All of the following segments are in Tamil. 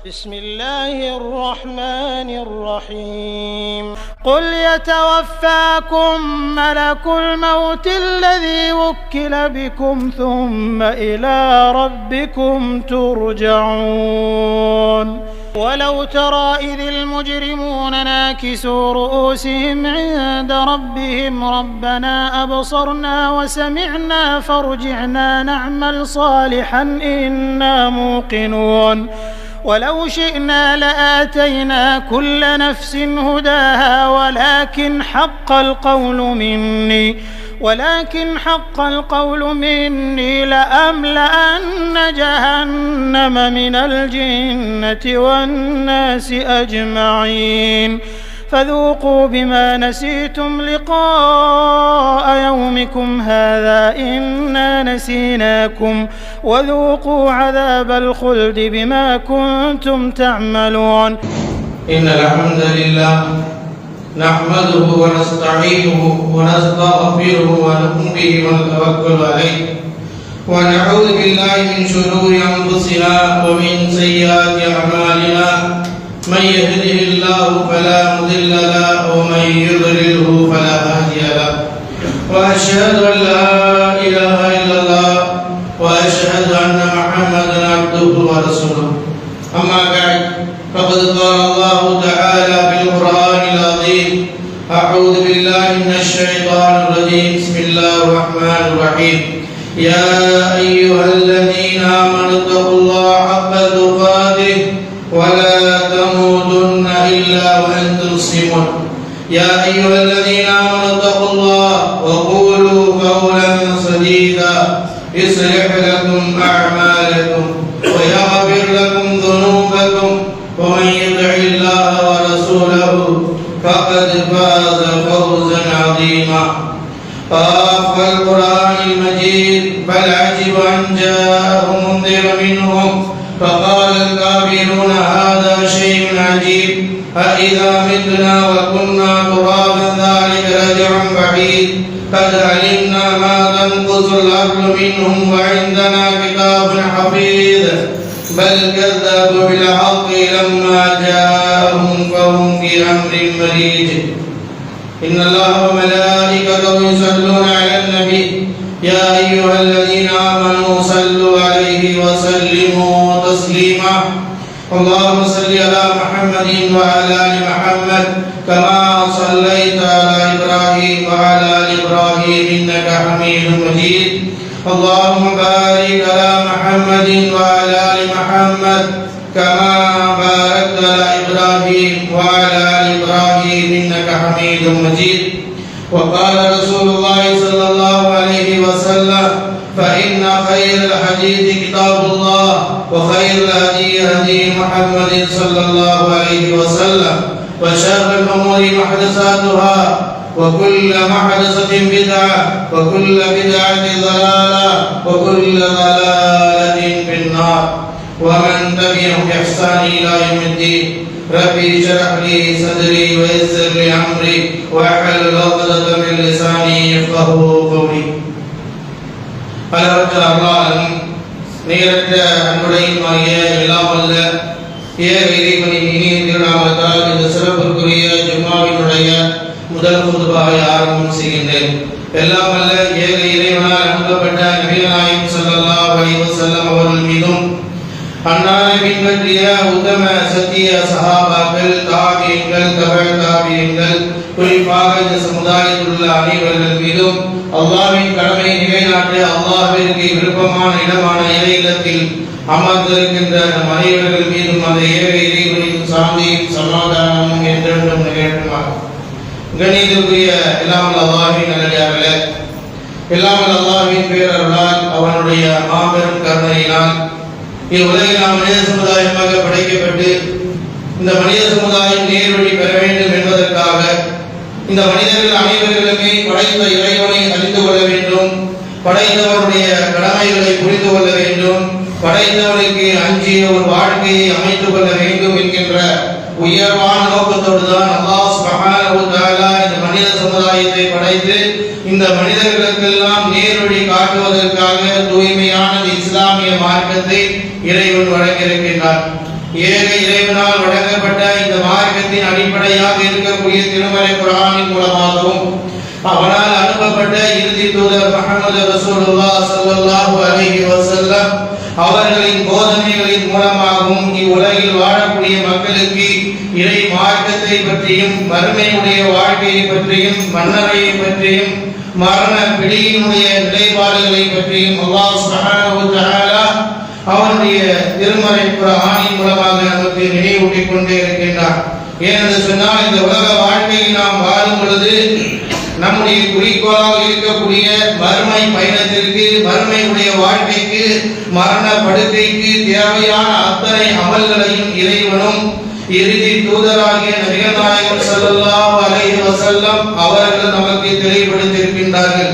بسم الله الرحمن الرحيم قل يتوفاكم ملك الموت الذي وكل بكم ثم إلى ربكم ترجعون ولو ترى إذ المجرمون ناكسوا رؤوسهم عند ربهم ربنا أبصرنا وسمعنا فارجعنا نعمل صالحا إنا موقنون ولو شئنا لآتينا كل نفس هداها ولكن حق القول مني لأملأن جهنم من الجنة والناس أجمعين فذوقوا بما نسيتم لقاء يومكم هذا إنا نسيناكم وذوقوا عذاب الخلد بما كنتم تعملون إن الحمد لله نحمده ونستعينه ونستغفره ونؤمن به ونتوكل عليه ونعوذ بالله من شرور أنفسنا ومن سيئات أعمالنا من يهده الله فلا مضل له ومن يضلله فلا هادي له وأشهد أن لا إله إلا الله وأشهد أن محمدا عبده ورسوله أما بعد فقد قال الله تعالى في القرآن العظيم أعوذ بالله من الشيطان الرجيم بسم الله الرحمن الرحيم يا أيها الذين آمنوا اتقوا الله حق تقاته ولا تموتن إلا وأنتم مسلمون يا أيها الذين آمنوا اتقوا الله وقولوا قولا سديدا يصلح لكم أعمالكم ويغفر لكم ذنوبكم ومن يطع الله ورسوله فقد فاز فوزا عظيما طاف القرآن المجيد بل عجب أن جاءهم منذر منهم فقال الكافرون هذا شيء عجيب أإذا متنا وكنا ترابا ذلك رجع بعيد قد علمنا ما تنقص الأرض منهم وعندنا كتاب حفيظ بل كذبوا بالحق لما جاءهم فهم في أمر مريج إن الله وملائكته يصلون على النبي يا أيها الذين آمنوا صلوا عليه وسلموا تسليما اللهم صل على محمد وعلى آل محمد كما صليت على إبراهيم وعلى آل إبراهيم إنك حميد مجيد اللهم بارك على محمد وعلى آل محمد كما باركت على إبراهيم وعلى آل إبراهيم إنك حميد مجيد وقال رسول الله صلى الله عليه وسلم فإن خير الحديث كتاب الله وخير الهدي هدي محمد صلى الله عليه وسلم وشر الأمور محدثاتها وكل محدثة بدعة وكل بدعة ضلالة وكل ضلالة في النار ومن تبعهم بإحسان إلى يوم الدين ربي اشرح لي صدري ويسر لي أمري واحلل عقدة من لساني يفقهوا قولي அளவற்ற அருளாளன் நேரற்ற அன்புடையுமாகிய எல்லாம் வல்ல ஏக இறைவனின் இனிய திருநாமத்தால் இந்த சிறப்பிற்குரிய ஜும்மாவினுடைய முதல் குதுபாவை ஆரம்பம் செய்கின்றேன். எல்லாம் வல்ல ஏக இறைவனால் அனுப்பப்பட்ட நபிகள் நாயகம் ஸல்லல்லாஹு அலைஹி வஸல்லம் அவர்கள் மீதும் அன்னாரை பின்பற்றிய உத்தம சத்திய சஹாபாக்கள் தாபியீன்கள் தாபியீன்கள் குறிப்பாக இந்த சமுதாயத்தில் உள்ள அனைவர்கள் மீதும் அல்லாஹ்வின் கடமை நிறைவேற்ற அல்லாஹ்விற்கு விருப்பமான இடமான இறையில்லத்தில் அமர்ந்திருக்கின்ற நம் அனைவர்கள் மீதும் அந்த ஏக இறைவனின் சாந்தியும் சமாதானமும் என்றென்றும் நிகழட்டுமாக. கணிதத்துக்குரிய எல்லாம் அல்லாஹ்வின் நல்லடியார்களே, எல்லாம் அல்லாஹ்வின் பேரருளால் அவனுடைய மாபெரும் கருணையினால் இவ்வுலகில் நாம் மனித சமுதாயமாக படைக்கப்பட்டு இந்த மனித சமுதாயம் நேர்வழி பெற வேண்டும் என்பதற்காக இந்த மனிதர்கள் அனைவர்களுமே படைத்த இறைவனை அறிந்து கொள்ள வேண்டும், படைத்தவருடைய கடமைகளை புரிந்து கொள்ள வேண்டும், படைத்தவனுக்கு அஞ்சிய ஒரு வாழ்க்கையை அமைத்துக் கொள்ள வேண்டும் என்கின்ற உயர்வான நோக்கத்தோடு தான் அல்லாஹ் சுப்ஹானஹு வ தஆலா இந்த மனித சமுதாயத்தை படைத்து இந்த மனிதர்களுக்கெல்லாம் நேர்வழி காட்டுவதற்காக தூய்மையான இஸ்லாமிய மார்க்கத்தை இறைவன் வழங்கியிருக்கின்றார். ஏக இறைவனால் வழங்கப்பட்ட இந்த மார்க்கத்தின் அடிப்படையாக இருக்கக்கூடிய திருமறை குர்ஆனின் மூலமாகவும் அவனால் அனுப்பப்பட்ட இறுதி தூதர் முஹம்மது ரசூலுல்லாஹ் ஸல்லல்லாஹு அலைஹி வஸல்லம் அவர்களின் போதனைகளின் மூலமாகவும் இவ்வுலகில் வாழக்கூடிய மக்களுக்கு இறை மார்க்கத்தை பற்றியும் மறுமையுடைய வாழ்க்கையை பற்றியும் மன்னரையை பற்றியும் மரண பிடியினுடைய நிலைப்பாடுகளை பற்றியும் அல்லாஹ் சுப்ஹானஹு வ தஆலா அவருடைய திருமறை குர்ஆனின் மூலமாக நமக்கு நினைவூட்டிக் கொண்டே இருக்கின்றார். ஏனென்று சொன்னால் இந்த உலக வாழ்க்கையை நாம் வாழும் பொழுது நம்முடைய குறிக்கோளாக இருக்கக்கூடிய மறுமை பயணத்திற்கு மறுமையுடைய வாழ்க்கைக்கு மரண படுக்கைக்கு தேவையான அத்தனை அமல்களையும் இறைவனும் இறுதி தூதராகிய நபிகள் நாயகம் ஸல்லல்லாஹு அலைஹி வஸல்லம் அவர்கள் நமக்கு தெளிவுபடுத்தியிருக்கின்றார்கள்.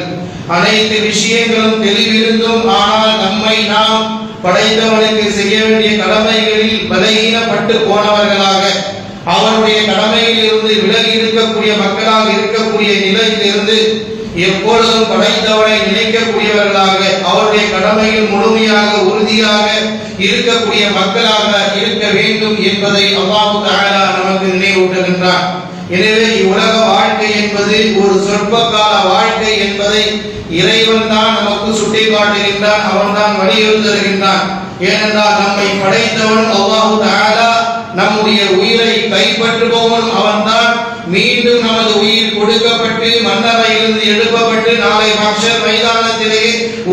அனைத்து விஷயங்களும் தெளிவிருந்தும் ஆனால் நம்மை நாம் படைத்தவனுக்கு செய்ய வேண்டிய கடமைகளில் பலகீனப்பட்டு போனவர்களாக அவருடைய கடமையில் இருந்து விலகி இருக்கக்கூடிய மக்களாக இருக்கக்கூடிய நிலையிலிருந்து எப்பொழுதும் படைத்தவனை நினைக்கக்கூடியவர்களாக அவருடைய கடமையில் முழுமையாக உறுதியாக இருக்கக்கூடிய மக்களாக இருக்க வேண்டும் என்பதை அல்லாஹ் தஆலா நமக்கு நினைவூட்டுகின்றார். எனவே இவ்வுலக வாழ்க்கை என்பது ஒரு சொற்பகால வாழ்க்கை என்பதை இறைவன் தான் நமக்கு சுட்டிக்காட்டுகின்றான். அவன் தான் வலியுறுத்துகின்றான். ஏனென்றால் நம்மை படைத்தவன் அல்லாஹ் தஆலா நம்முடைய உயிரை கைப்பற்றுபவன் அவன்தான். மீண்டும் நமது உயிர் கொடுக்கப்பட்டு மன்னரையிலிருந்து எழுப்பப்பட்டு நாளை மஹ்ஷர் மைதானத்திலே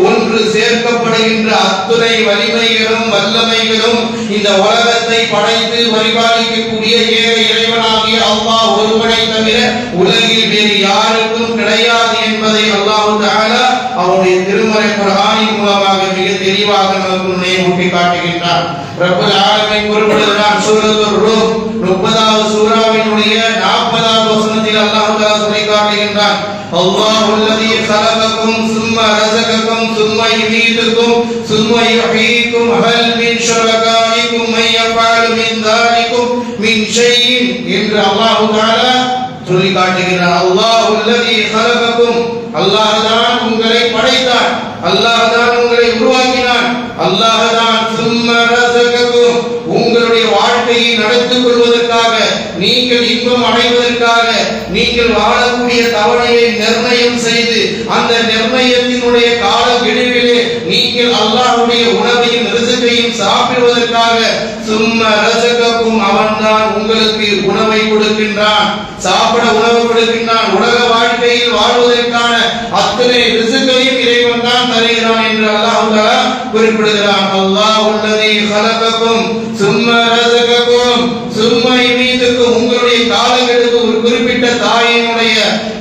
ஒன்று சேர்க்கப்படுகின்ற அத்துணை வலிமைகளும் வல்லமைகளும் இந்த உலகத்தை படைத்து பரிபாலிக்கக்கூடிய ஏக இறைவனாகிய அல்லாஹ் ஒருவனை தவிர உலகில் வேறு யாருக்கும் கிடையாது என்பதை அல்லாஹ் தஆலா அவருடைய திருமறை குர்ஆனின் மூலமாக மிக தெளிவாக நமக்கு நினைவூட்டி காட்டுகின்றார். ரப்பல் ஆலமீன் குறிப்பிடுகிறார் சூரத்துர் ரூம் 30வது சூராவினுடைய 40வது வசனத்தில் அல்லாஹ் தஆலா சொல்லி காட்டுகின்றார். அல்லாஹுல்லதீ خلقكم ثم رزقكم ثم يميتكم ثم يحييكم هل من شركائكم من يفعل من ذلكم من شيء என்று அல்லாஹ் தஆலா சொல்லி காட்டுகிறார். அல்லாஹுல்லதீ خلقكم அல்லாஹ் தான் உங்களை படைத்தான். அல்லாஹ் தான் உங்களை உருவாக்கினான். அல்லாஹ் தான் ثم رزقكم உங்களுடைய வாழ்க்கையை நடத்திக் கொள்வதற்காக நீங்கள் இன்பம் அடைவதற்காக நீங்கள் வாழக்கூடிய தவணையை நிர்ணயம் செய்து அந்த நிர்ணயத்தினுடைய கால கெடுவிலே நீங்கள் அல்லாஹ்வுடைய உணவையும் ரிஸ்கையும் சாப்பிடுவதற்காக சும்ம ரஸகக்கும் அவன்தான் உங்களுக்கு உணவை கொடுக்கின்றான், சாப்பிட உணவு கொடுக்கின்றான். உலக வாழ்க்கையில் வாழ்வதற்கான அத்தனை ரிஸ்கையும் இறைவன் தான் தருகிறான் என்று அல்லாஹ் தஆலா குறிப்பிடுகிறான். அல்லாஹுல்லதீ خلقكم ثم رزقكم ثم يميتكم உங்களுடைய காலங்களுக்கு ஒரு குறிப்பிட்ட தாயினுடைய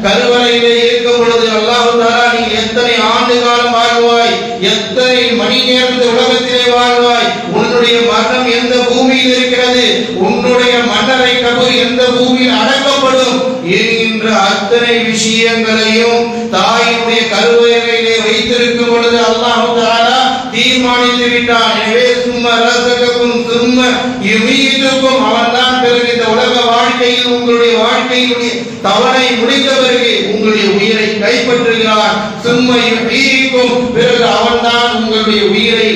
கருவறையிலே இருக்கும் பொழுது அல்லாஹ் தஆலா நீ எத்தனை ஆண்டு காலம் வாழ்வாய், எத்தனை மணி நேரம் உலகத்திலே வாழ்வாய், உன்னுடைய மரணம் எந்த பூமியில் இருக்கிறது, உன்னுடைய மன்னரை கபர் எந்த பூமியில் அடக்கப்படும் என்கின்ற அத்தனை விஷயங்களையும் தாயினுடைய கருவறையிலே வைத்திருக்கும் பொழுது அல்லாஹ் தஆலா தீர்மானித்து விட்டான். எனவே சும்ம ரஸகக்கும் சும்ம யுமீதுக்கும் அவன்தான் பிறகு இந்த உலக வாழ்க்கையில் உங்களுடைய வாழ்க்கையினுடைய தவணை முடிந்த பிறகு உங்களுடைய உயிரை கைப்பற்றுகிறான். சும்ம யுஹீக்கும் பிறகு அவன்தான் உங்களுடைய உயிரை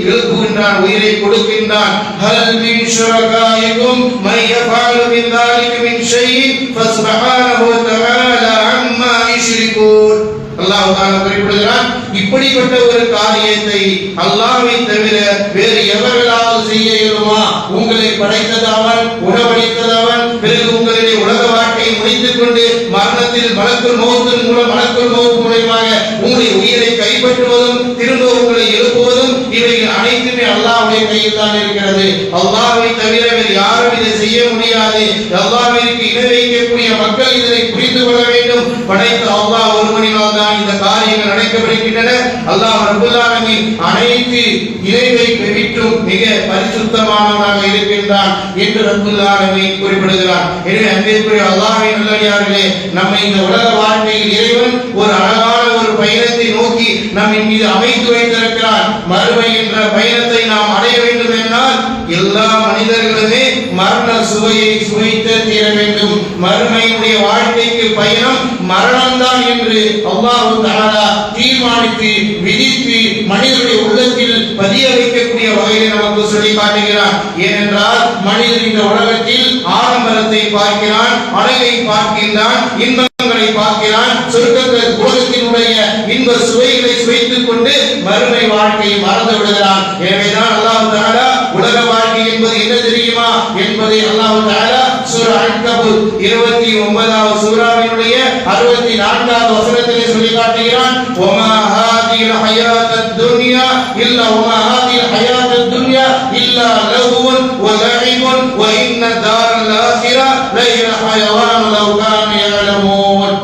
எழுப்புகின்றான், உயிரை கொடுக்கின்றான். ஹல் மின் ஷுரகாயிக்கும் மை யஃபஅலு மின் ذلك மின் ஷைஇன் ஃபஸ்பஹானஹு வ தஆலா அம்மா யுஷ்ரிகூன். அல்லாஹ் தஆலா குறிப்பிடுகிறான், இப்படிப்பட்ட ஒரு காரியத்தை அல்லாஹ்வை தவிர வேறு எவர்களால் செய்ய இயலுமா? உங்களை படைத்தது அவன், உணவளித்தது அவன், பிறகு உங்களுடைய உலக வாழ்க்கையை முடித்துக் கொண்டு மரணத்தில் மலக்குல் மௌத்தின் மூலம் மலக்குல் மௌத் மூலமாக உங்களுடைய உயிரை கைப்பற்றுவதும் திரும்ப உங்களை எழுப்புவதும் இவைகள் அனைத்துமே அல்லாஹ்வுடைய கையில் தான் இருக்கிறது. அல்லாஹ்வை தவிர வேறு யாரும் இதை செய்ய முடியாது. அல்லாஹ்விற்கு இணை வைக்கக்கூடிய மக்கள் இதனை புரிந்து கொள்ள வேண்டும். படைத்த அல்லாஹ் ஒருவனினால் தான் இந்த காரியங்கள் நடக்கப்படுகின்றன. அல்லாஹ் ரப்பல் ஆலமீன் அனைத்து இணை வைப்பை விட்டும் மிக பரிசுத்தமானவனாக இருக்கின்றான் என்று ரப்பல் ஆலமீன் குறிப்பிடுகிறான். எனவே அன்பிற்குரிய அல்லாஹ்வின் நல்லடியார்களே, நம்மை இந்த உலக வாழ்க்கையில் இறைவன் ஒரு அழகான ஒரு பயணத்தை நோக்கி நம்மின் மீது அமைத்து வைத்திருக்கிறான். மறுமை என்ற பயணத்தை நாம் அடைய வேண்டும் என்றால் எல்லா மனிதர்களுமே மரண சுவையை சுவைத்து தீர வேண்டும். மறுமையுடைய வாழ்க்கைக்கு பயணம் மரணம்தான் என்று அல்லாஹ் தஆலா தீர்மானித்து விதித்து மனிதனுடைய உள்ளத்தில் பதிய வைக்கக்கூடிய வகையில் நமக்கு சொல்லி காட்டுகிறார். சொல்கிறான். ஏனென்றால் மனிதன் இந்த உலகத்தில் ஆடம்பரத்தை பார்க்கிறான், அழகை பார்க்கின்றான், இன்பங்களை பார்க்கிறான், சொர்க்கங்கள் உலகத்தினுடைய இன்ப சுவைகளை சுவைத்துக் கொண்டு மறுமை வாழ்க்கையை மறந்து விடுகிறான். எனவேதான் அல்லாஹ் தஆலா உலக வாழ்க்கை என்பது என்ன தெரியுமா என்பதை அல்லாஹ் தஆலா சூரா அன்கபூத் 29வது சூராவினுடைய 64வது வசனத்திலே சொல்லி காட்டுகிறான். வமா ஹாதில் ஹயாத்தத் துன்யா இல்லா வமா ஹாதில் ஹயாத்தத் துன்யா இல்லா லஹுன் வ லஇபுன் வ இன்ன தாரல் ஆখিরা லஹில் ஹயவான் லவ் கானு யஅலமூன்.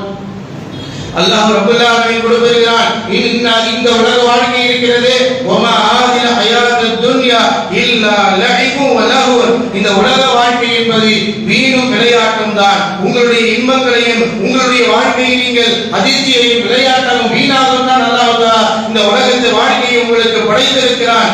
அல்லாஹ் ரப்பல் ஆலமீன் கூறுகிறான், இந்த உலக வாழ்க்கை இருக்கிறது, வமா ஹாதில் ஹயாத்தத் துன்யா இல்லா லஇபுன் வ லஹுன். இந்த உலக வாழ்க்கை என்பது வீணும் விளையாட்டும் தான். உங்களுடைய இன்பங்களையும் உங்களுடைய வாழ்க்கையை நீங்கள் அதிர்ச்சியையும் விளையாட்டும் வீணாகவும் தான் அல்லாஹ் இந்த உலகத்து வாழ்க்கையை உங்களுக்கு படைத்திருக்கிறான்.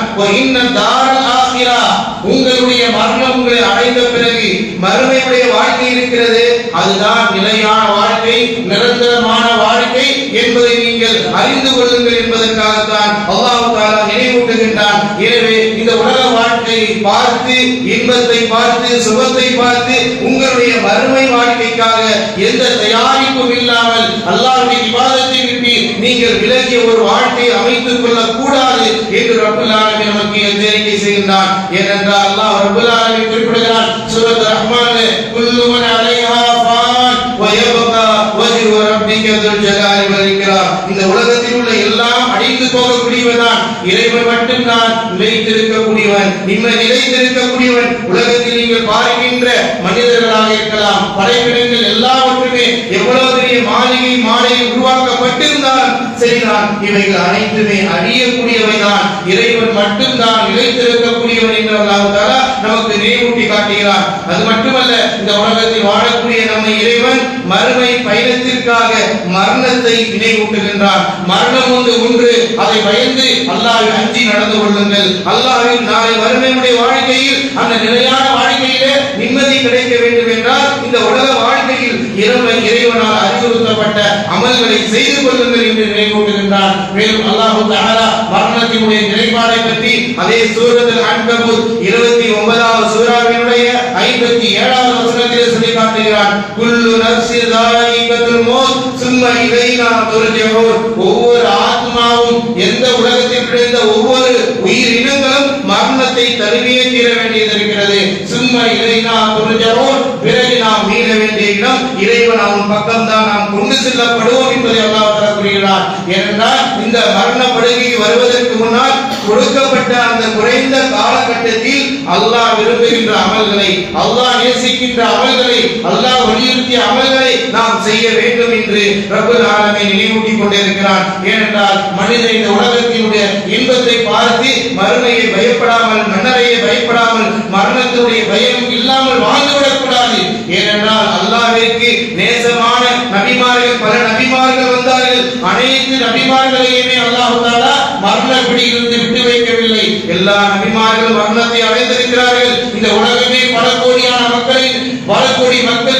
உங்களுடைய மரணம் உங்களை அடைந்த பிறகு மறுமையுடைய வாழ்க்கை இருக்கிறது, அதுதான் நிலையான வாழ்க்கை, நிரந்தரமான வாழ்க்கை என்பதை நீங்கள் அறிந்து கொள்ளுங்கள் என்பதற்காகத்தான் அல்லாஹ் தஆலா நினைவூட்டுகின்றான். எனவே இந்த உலக வாழ்க்கையை பார்த்து, இன்பத்தை பார்த்து, சுகத்தை பார்த்து உங்களுடைய மறுமை வாழ்க்கைக்காக எந்த தயாரிப்பும் இல்லாமல் அல்லாஹ்வுடைய இபாதத்தை விட்டு நீங்கள் விலகிய ஒரு வாழ்க்கையை அமைத்துக் கொள்ளக் கூடாது என்று ரப்பல் ஆலமீன் நமக்கு எச்சரிக்கை செய்கின்றான். ஏனென்றால் அல்லாஹ் ரப்பல் ஆலமீன் குறிப்பிடுகிறான் சூரத் ரஹ்மானிலே, குல்லு மன் அலைஹா ஃபான் வ யப்கா வஜ்ஹு ரப்பிக துல் ஜலாலி வல் இக்ராம். இந்த உலகத்தில் உள்ள எல்லாம் அழிந்து போகக்கூடியவன், இறைவன் மட்டும்தான் நிலைத்திருக்கக்கூடியவன், நிலைத்திருக்கக்கூடியவன். உலகத்தில் நீங்கள் பார்க்கின்ற மனிதர்களாக இருக்கலாம், படைப்பினங்கள் எல்லாவற்றுமே எவ்வளவு பெரிய மாளிகை மாலையை உருவாக்கப்பட்டிருந்தாலும் சரிதான், இவைகள் அனைத்துமே அழியக்கூடியவைதான். இறைவன் மட்டும்தான் நிலைத்திருக்கக்கூடியவன் என்று அல்லாஹ் தஆலா நமக்கு நினைவூட்டி காட்டுகிறார். அது மட்டுமல்ல, இந்த உலகத்தில் வாழக்கூடிய நம்மை இறைவன் மறுமை பயணத்திற்காக மரணத்தை நினைவூட்டுகின்றார். மரணம் ஒன்று, அதை பயந்து அல்லாஹ்வை அஞ்சி நடந்து கொள்ளுங்கள். அல்லாஹ்வின் நாளை மறுமையுடைய வாழ்க்கையில் அந்த நிலையான வாழ்க்கையிலே நிம்மதி கிடைக்க வேண்டும் என்றால் இந்த உலக வாழ்க்கையில் இறைவனால் அறிவுறுத்தப்பட்ட அமல்களை செய்து கொள்ளுங்கள் என்று நினைவூட்டுகின்றார். மேலும் அல்லாஹ் தஆலா மரணத்தினுடைய நிலைப்பாடை பற்றி அதே சூரத்துல் அன்கபூத் 29வது சூராவினுடைய 57வது வசனத்திலே சொல்லி காட்டுகிறார். குல்லு நஃப்ஸின் ஸாயிகத்துல் மௌத் சும்ம இலைனா துர்ஜஊன். ஒவ்வொரு ஆத்மாவும், எந்த உலகத்தில் பிறந்த ஒவ்வொரு உயிரினங்களும் மரணத்தை தழுவியே தீர வேண்டியது இருக்கிறது. சும்ம இலைனா துர்ஜஊன். பிறகு நாம் மீள வேண்டிய இடம் இறைவன் அவன் பக்கம்தான் நாம் கொண்டு செல்லப்படுவோம் என்பதை அல்லாஹ் தஆலா கூறுகிறார். ஏனென்றால் இந்த மரண படுகைக்கு வருவதற்கு முன்னால் கொடுக்கப்பட்ட அந்த குறைந்த காலகட்டத்தில் அல்லாஹ் விரும்புகின்ற அமல்களை, அல்லாஹ் நேசிக்கின்ற அமல்களை, அல்லாஹ் வலியுறுத்திய அமல்களை நாம் செய்ய வேண்டும் என்று ரப்பல் ஆலமீன் நினைவூட்டிக் கொண்டிருக்கிறான். ஏனென்றால் மனிதன் இந்த உலகத்தினுடைய இன்பத்தை பார்த்து மறுமையை பயப்படாமல், மன்னரையை பயப்படாமல், மரணத்தினுடைய பயம் இல்லாமல் வாழ்ந்துவிடக் கூடாது. ஏனென்றால் அல்லாஹ்விற்கு நேசமான நபிமார்கள், பல நபிமார்கள் வந்தார்கள். அனைத்து நபிமார்களையுமே அல்லாஹ் தஆலா மரண பிடியிலிருந்து விட்டு வைக்கவில்லை. எல்லா நபிமார்களும் மரணத்தை அடைந்திருக்கிறார்கள். இந்த உலகமே பல கோடியான மக்கள்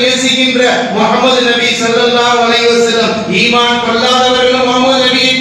நேசிக்கின்ற முஹம்மது நபி ஸல்லல்லாஹு அலைஹி வஸல்லம் ஈமான் கொள்ளாதவர்களும் முஹம்மது நபியை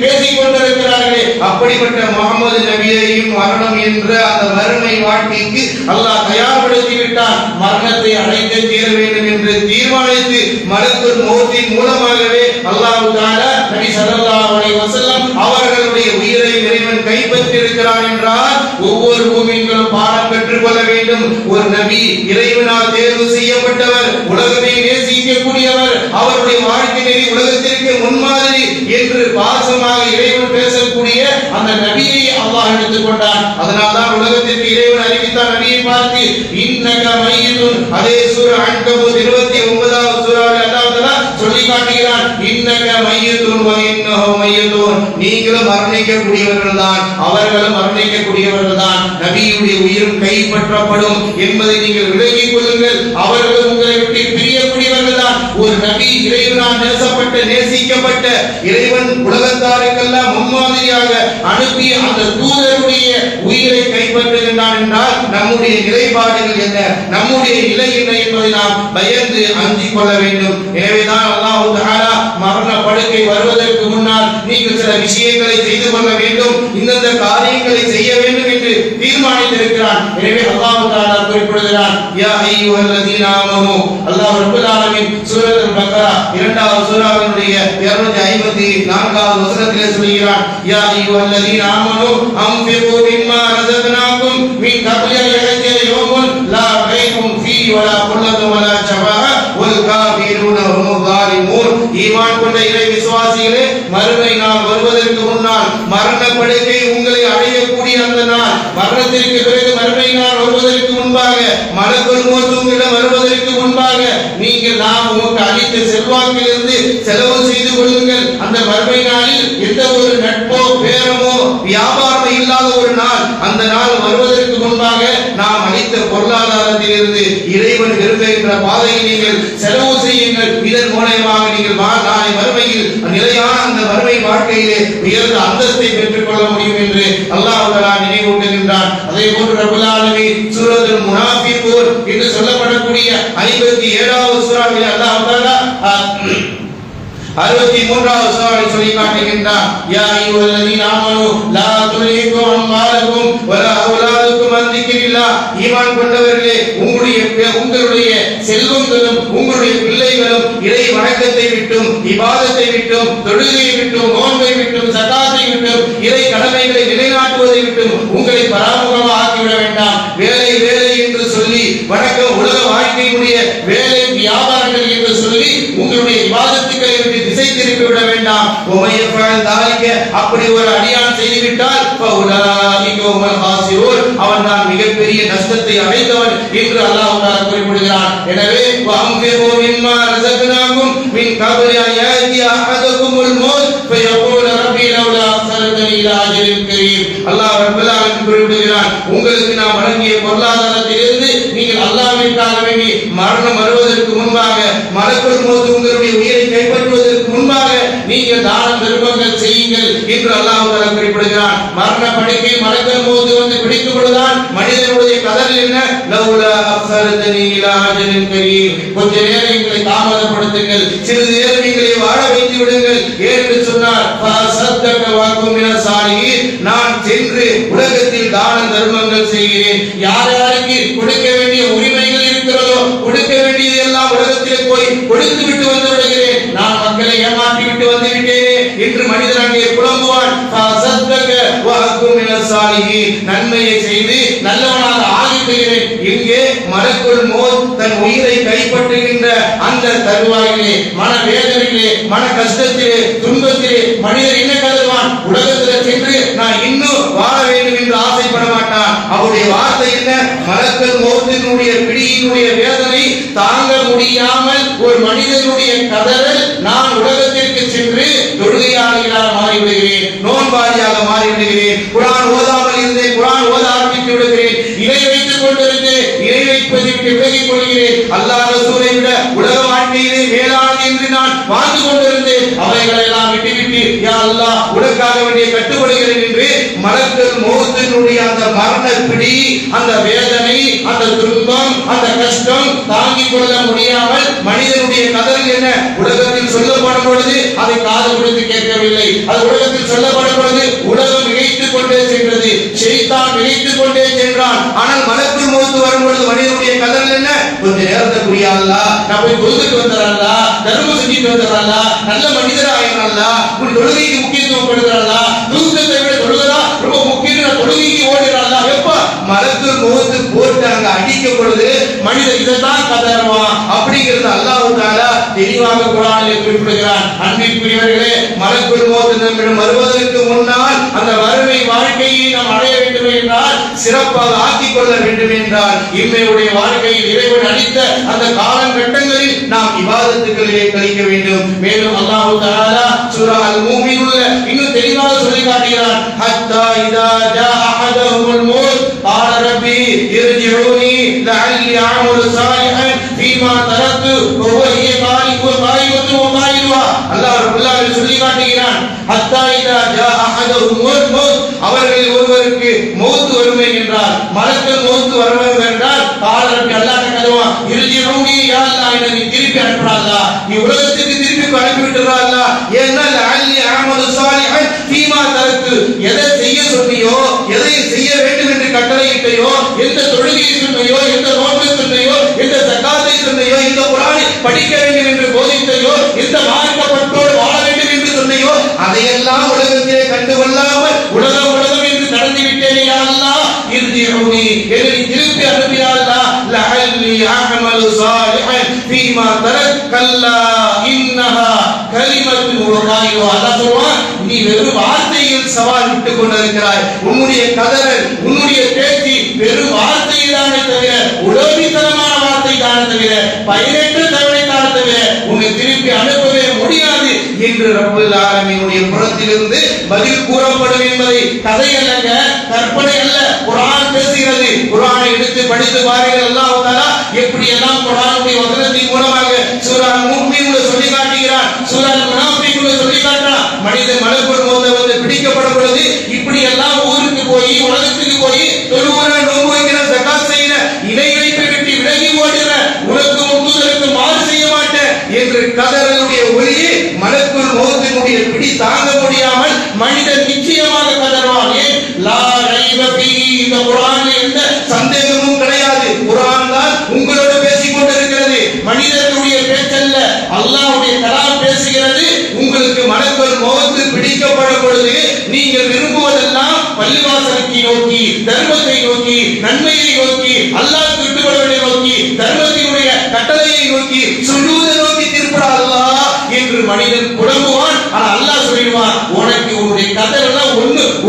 பேசிக் கொண்டிருக்கிறார்களே, அப்படிப்பட்ட முஹம்மது நபியையும் மரணம் என்ற அந்த மறுமை வாழ்க்கைக்கு அல்லாஹ் தயார்படுத்தி விட்டான். மரணத்தை அடைந்தே தீர வேண்டும் என்று தீர்மானித்து மலக்குல் மௌத்தின் மூலமாகவே அல்லாஹ் தஆலா நபி ஸல்லல்லாஹு அலைஹி வஸல்லம் அவர்களுடைய உயிரை இறைவன் கைப்பற்றி இருக்கிறான் என்றால் ஒவ்வொரு மூமின்களும் பாடம் பெற்றுக் கொள்ள வேண்டும். ஒரு நபி இறைவனால் தேர்வு செய்யப்பட்டவர், உலகத்தை நேசிக்கக்கூடியவர், அவருடைய வாழ்க்கை நெறி உலகத்திற்கு முன்மாதிரி என்று பாசமாக இறைவன் பேசக்கூடிய அந்த நபியை அல்லாஹ் எடுத்துக் கொண்டான். அதனால்தான் உலகத்திற்கு இறைவன் அறிவித்தார் நபியை பார்த்து, இன்னக மையிதுன். அதே சூரா அன்கபூத் 29வது சூராவில் அல்லாஹ் தஆலா சொல்லி காட்டுகிறான், இன்னக மையிதுன் வ இன்னஹு மையிதுன். நீங்களும் மரணிக்கக்கூடியவர்கள் தான், அவர்களும் மரணிக்கக்கூடியவர்கள் தான். நபியுடைய உயிரும் கைப்பற்றப்படும் என்பதை நீங்கள் விளங்கிக் கொள்ளுங்கள். அவர்களும் உங்களை விட்டு பிரியக்கூடியவர்கள் தான். ஒரு நபி இறைவனால் நேசிக்கப்பட்ட இறைவன் உலகத்தாருக்கெல்லாம் முன்மாதிரியாக அனுப்பிய அந்த தூதருடைய உயிரை கைப்பற்றுகின்றான் என்றால் நம்முடைய நிலைப்பாடுகள் என்ன, நம்முடைய நிலை என்ன என்பதை நாம் பயந்து அஞ்சிக் கொள்ள வேண்டும். எனவேதான் அல்லாஹ் தஆலா மரண படுக்கை வருவதற்கு முன்னால் நீங்கள் சில விஷயங்களை செய்து கொள்ள வேண்டும், இந்தந்த காரியங்களை செய்ய வேண்டும் என்று தீர்மானித்திருக்கிறான். எனவே அல்லாஹ் தஆலா குறிப்பிடுகிறான், யா அய்யுஹல்லதீன ஆமனூ. அல்லாஹ் ரப்பல் ஆலமீன் சூரத்துல் பக்ரா 2வது சூராவினுடைய 254வது வசனத்திலே சொல்கிறான், யா அய்யுஹல்லதீன ஆமனூ அன்ஃபிகூ மிம்மா ரஸக்னாகும் மின் கப்லி அன் யஅத்திய யௌமுன் லா பைஉன் ஃபீஹி வலா குல்லத்துன் வலா ஷஃபாஅ வல் காஃபிரூன ஹுமுல் ஸாலிமூன். ஈமான் கொண்ட இறை விசுவாசிகளே, மறுமை நாள் வருவதற்கு முன்னால், மரண படுக்கை உங்களை அடையக்கூடிய அந்த நாள், மரணத்திற்கு பிறகு மறுமை நாள் வருவதற்கு முன்பாக, மலக்குல் மௌத் உங்களிடம் வருவதற்கு முன்பாக நீங்கள் நாம் உங்களுக்கு அளித்த செல்வாக்கிலிருந்து செலவு செய்து கொள்ளுங்கள். அந்த மறுமை நாளில் எந்த ஒரு நட்போ பேரமோ வியாபாரமோ இல்லாத ஒரு நாள், அந்த நாள் வருவதற்கு முன்பாக நாம் அளித்த பொருளாதாரத்திலிருந்து இறைவன் விரும்புகின்ற பாதையில் நீங்கள் செலவு செய்யுங்கள். இதன் மூலமாக நீங்கள் நாளை மறுமையில் நிலையான அந்த மறுமை வாழ்க்கையிலே உயர்ந்த அந்தஸ்தை பெற்றுக் கொள்ள முடியும் என்று அல்லாஹ் தஆலா நினைவூட்டுகின்றான். அதே போன்று ரப்பல் ஆலமீன் சூரத்துல் முனாஃபிகூன் என்று சொல்லப்படக்கூடிய 57வது சூராவில் அல்லாஹ் தஆலா 63வது சூராவில் சொல்லி காட்டுகின்றான், யா அய்யுஹல்லதீன ஆமனூ லா துல்ஹிகும் அம்வாலுக்கும் வலா அவுலாதுக்கும் அன் திக்ரில்லாஹ். ஈமான் கொண்டவர்களே, உங்களுடைய செல்வங்களும் உங்களுடைய பிள்ளைகளும் இறை வணக்கத்தை விட்டும், இபாதத்தை விட்டும், தொழுகையை விட்டும், நோன்பை விட்டும், ஸகாத்தை விட்டும், இறை கடமைகளை நிலைநாட்டுவதை விட்டும் உங்களை பராமுகமாக ஆக்கிவிட வேண்டாம். வேலை வேலை என்று சொல்லி வணக்கம் உலக வாழ்க்கையுடைய வேலை வியாபாரங்கள் என்று சொல்லி உங்களுடைய இபாதத்துக்களை விட்டு திசை திருப்பி விட வேண்டாம். அப்படி ஒரு அடியான் செய்துவிட்டால் அவன் தான் மிகப்பெரிய நஷ்டத்தை அடைந்தவன் என்று அல்லாஹ் தஆலா குறிப்பிடுகிறான். எனவே அல்லாஹ் ரப்பல் ஆலமீன் குறிப்பிடுகிறான், உங்களுக்கு நாம் வழங்கிய பொருளாதாரத்திலிருந்து நீங்கள் அல்லாஹ்விற்காக வேண்டி மரணம் வருவதற்கு முன்பாக, மலக்குல் மௌத் உங்களுடைய உயிரை கைப்பற்றுவதற்கு முன்பாக நீங்கள் தான தர்மங்கள் செய்யுங்கள் என்று அல்லாஹ் தஆலா குறிப்பிடுகிறான். மரண படுக்கை மலக்குல் மௌத் வந்து பிடிக்கும் பொழுதுதான் மனிதனுடைய கதறல் என்ன, லவ்லா அக்ஸரதனி இலா அஜலின் கரீம். கொஞ்ச நேரம் எங்களை தாமதப்படுத்துங்கள், சிறிது நேரம் எங்களை வாழ வைத்து விடுங்கள் என்று சொன்னார். ஃபஸத்தக வகும் மினஸ் சாலிஹீன். நான் சென்று உலகத்தில் தான தர்மங்கள் செய்கிறேன். யார் யாருக்கு கொடுக்க வேண்டிய உரிமைகள் இருக்கிறதோ கொடுக்க வேண்டியது எல்லாம் உலகத்தில் போய் கொடுத்து விட்டு வந்து விடுகிறேன். நான் மக்களை ஏமாற்றி விட்டு வந்து விட்டேனே என்று மனிதன் அங்கே புலம்புவான். ஃபஸத்தக வகும் மினஸ் சாலிஹீன். நன்மையை செய்து நல்லவனாக ஆகிவிடுகிறேன். இங்கே மலக்குல் மௌத் தன் உயிரை கைப்பற்றுகின்ற அந்த தருவாயிலே, மன வேதனையிலே, மன கஷ்டத்திலே, துன்பத்திலே மனிதர் என்ன கருதுவான், உலகத்தில் சென்று நான் இன்னும் வாழ வேண்டும் என்று ஆசைப்பட மாட்டான். அவருடைய வார்த்தை என்ன, மலக்குல் மௌத்தினுடைய பிடியினுடைய வேதனை தாங்க முடியாமல் ஒரு மனிதனுடைய கதறல், நான் உலகத்திற்கு சென்று தொழுகையாளிகளாக மாறிவிடுகிறேன், நோன்பாளியாக மாறிவிடுகிறேன், குர்ஆன் ஓதாமல் இருந்தேன், குர்ஆன் ஓத ஆரம்பித்து விடுகிறேன், இணை வைத்துக் கொண்டிருந்தேன், இணை வைப்பதை விட்டு விலகிக் கொள்கிறேன், அல்லாஹ் ரசூலை விட உலக வாழ்க்கையிலே மேலானது என்று நான் வாழ்ந்து கொண்டிருந்தேன், அவைகளை எல்லாம் விட்டுவிட்டு யா அல்லாஹ் உனக்காக வேண்டிய கட்டுப்படுகிறேன் என்று மலக்குல் மௌத்தினுடைய அந்த மரண பிடி, அந்த வேதனை, அந்த துன்பம், அந்த கஷ்டம் தாங்கிக் கொள்ள முடியாமல் மனிதனுடைய கதறல் என்ன, உலகத்தில் சொல்லப்படும் பொழுது அதை காது கொடுத்து கேட்கவில்லை. அது உலகத்தில் சொல்லப்படும் பொழுது உலகம் இழைத்துக் கொண்டே சென்றது, ஷைத்தான் இழைத்துக் கொண்டே சென்றான். ஆனால் மலக்குல் மௌத் வரும் பொழுது மனிதனுடைய கதறல் என்ன, கொஞ்ச நேரத்துக்குரிய அல்லாஹ் நான் போய் தொழுதுட்டு வந்துடுறாங்களா, தர்மம் செஞ்சுட்டு வந்துடுறாங்களா, நல்ல மனிதராகிறாங்களா, உன் தொழுகைக்கு முக்கியத்துவம் கொடுக்குறாங்களா, தூக்கத்தை விட தொழுகிறா ரொம்ப முக்கியம், தொழுகைக்கு ஓடுறாங்களா. எப்ப மலக்குல் மௌத் போட்டு அங்க அடிக்கும் பொழுது மனிதன் இதைத்தான் கதறுவான் அப்படிங்கிறது அல்லாஹ் தஆலா தெளிவாக குர்ஆனில் குறிப்பிடுகிறான். அன்பிற்குரியவர்களே, மலக்குல் மௌத் நம்மிடம் வருவதற்கு முன்னால் அந்த மறுமை வாழ்க்கையை நாம் அடைய வேண்டும் என்றால், சிறப்பாக ஆக்கிக் கொள்ள வேண்டும் என்றால், இம்மையுடைய வாழ்க்கையில் இறைவன் அளித்த அந்த காலகட்டங்களில் நாம் இபாதத்துகளிலே கழிக்க வேண்டும். மேலும் அல்லாஹ் தஆலா சூரா அல் மூமினுல இன்னும் தெளிவாக சொல்லி காட்டுகிறான், ஹத்தா இதா ஜா அஹதஹுல் மௌத் قال ربي ارجعوني لعلي اعمل صالحا فيما تركت وهو قائمة وقائلها. அல்லாஹ் ரப்பல் ஆலமீன் சொல்லி காட்டுகிறான், ஹத்தா இதா ஜா அஹதஹுல் மௌத், அவர்களில் ஒருவருக்கு மௌத் வறுமை என்றால், மலக்குல் மௌத் வறுமை என்றால், قال ربي அல்லாஹ் கதவான், ارجعوني யா அல்லாஹ் என்னை திருப்பி அனுப்புறாதா, நீ உலகத்துக்கு திருப்பி அனுப்பி விட்டுறாதா, ஏன்னா லஅல்லி அஅமலு ஸாலிஹன் ஃபீமா தரக்து, எதை செய்ய சொன்னியோ, எதை செய்ய வேண்டும் என்று கண்டுகொள்ளாமல் உலகம் உலகம் என்று கடந்து விட்டேனே யா அல்லாஹ், இர்ஜிஊனி என்னை திருப்பி அனுப்பி யா அல்லாஹ், லஅல்லி அஅமலு சாலிஹன் ஃபீமா தரக் கல்லா இன்னஹா கலிமத்துன் வகாயிஹா. அல்லாஹ் சொல்வான், நீ வெறும் வார்த்தையில் சவால் விட்டுக் கொண்டிருக்கிறாய். உன்னுடைய கதறல், உன்னுடைய பேச்சு வெறும் வார்த்தை தானே தவிர, உலோபித்தனமான வார்த்தை தானே தவிர, பயனற்ற தவறை தானே தவிர உன்னை திருப்பி அனுப்பவே முடியாது என்று ரப்பல் ஆலமீனுடைய புறத்திலிருந்து பதில் கூறப்படும் என்பதை கதை அல்லங்க, கற்பனை அல்ல, குர்ஆன் பேசுகிறது. குர்ஆனை எடுத்து படித்து பாருங்கள். அல்லாஹ் தஆலா எப்படி எல்லாம் குர்ஆனுடைய வசனத்தின் மூலமாக சூரா முஃமினூன சொல்லி காட்டுகிறான், சூரா முனாஃபிகூன சொல்லி காட்டுறான். மனித மலக்குள் மௌத் வந்து பிடிக்கப்பட பொழுது இப்படி எல்லாம் ஊருக்கு போய் உலகத்துக்கு போய் தொழுவுற, நோன்பு வைக்கிற, ஜகாத் செய்யற, இணை வைப்பை விட்டு விலகி ஓடுற, உனக்கு முத்துதலுக்கு மாறு செய்ய மாட்டேன் என்று கதறலுடைய ஒளியை மலக்குள் மௌத்தினுடைய பிடி தாங்க முடியாமல் மனிதன் நிச்சயமாக கதறுவான். ஏன்? லா ரைப ஃபீஹி, இந்த குர்ஆனில் எந்த சந்தேகமும் கிடையாது. குர்ஆன் தான் உங்களோடு பேசிக் கொண்டிருக்கிறது. மனிதனுடைய பேச்சல்ல, அல்லாஹ்வுடைய கலாம் பேசுகிறது. உங்களுக்கு மலக்குள் மௌத் பிடிக்கப்படும் பொழுது நீங்கள் விரும்புவதெல்லாம் பள்ளிவாசலுக்கு நோக்கி, தர்மத்தை நோக்கி, நன்மையை நோக்கி, அல்லாஹ் திருட்டுவதை நோக்கி, தர்மத்தினுடைய கட்டளையை நோக்கி, சுஜூதை நோக்கி திருப்படா அல்லாஹ் என்று மனிதன் புலம்புவான். ஆனால் அல்லாஹ் சொல்லிடுவான், உனக்கு உன்னுடைய கதறெல்லாம்